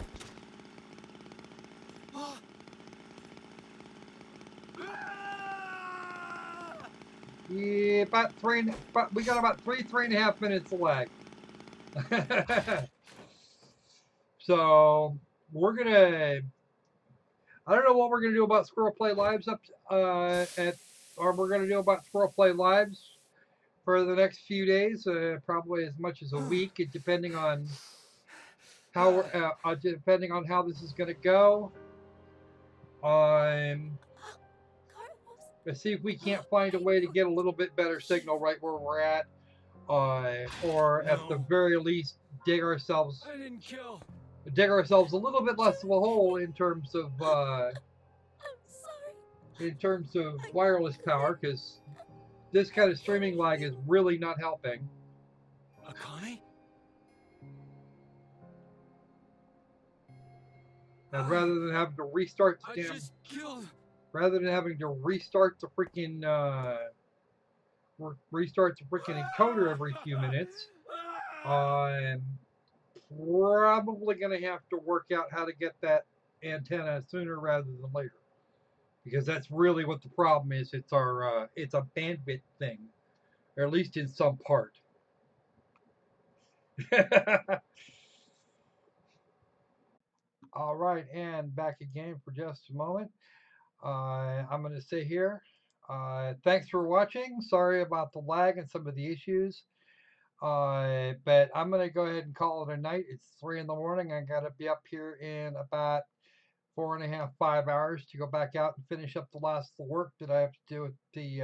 Yeah, we got about three and a half minutes of lag. So we're gonna. I don't know what we're gonna do about SquirrelPlay Lives or we're gonna do about SquirrelPlay Lives for the next few days, probably as much as a week, depending on how this is gonna go. Let's see if we can't find a way to get a little bit better signal right where we're at, or at the very least dig ourselves a little bit less of a hole in terms of wireless power, because this kind of streaming lag is really not helping. Akane? And rather than having to restart the freaking encoder every few minutes, I'm probably going to have to work out how to get that antenna sooner rather than later, because that's really what the problem is. It's a bandwidth thing, or at least in some part. All right, and back again for just a moment. I'm going to say here, thanks for watching. Sorry about the lag and some of the issues. But I'm going to go ahead and call it a night. It's 3 in the morning. I got to be up here in about 4.5, 5 hours to go back out and finish up the last of the work that I have to do at the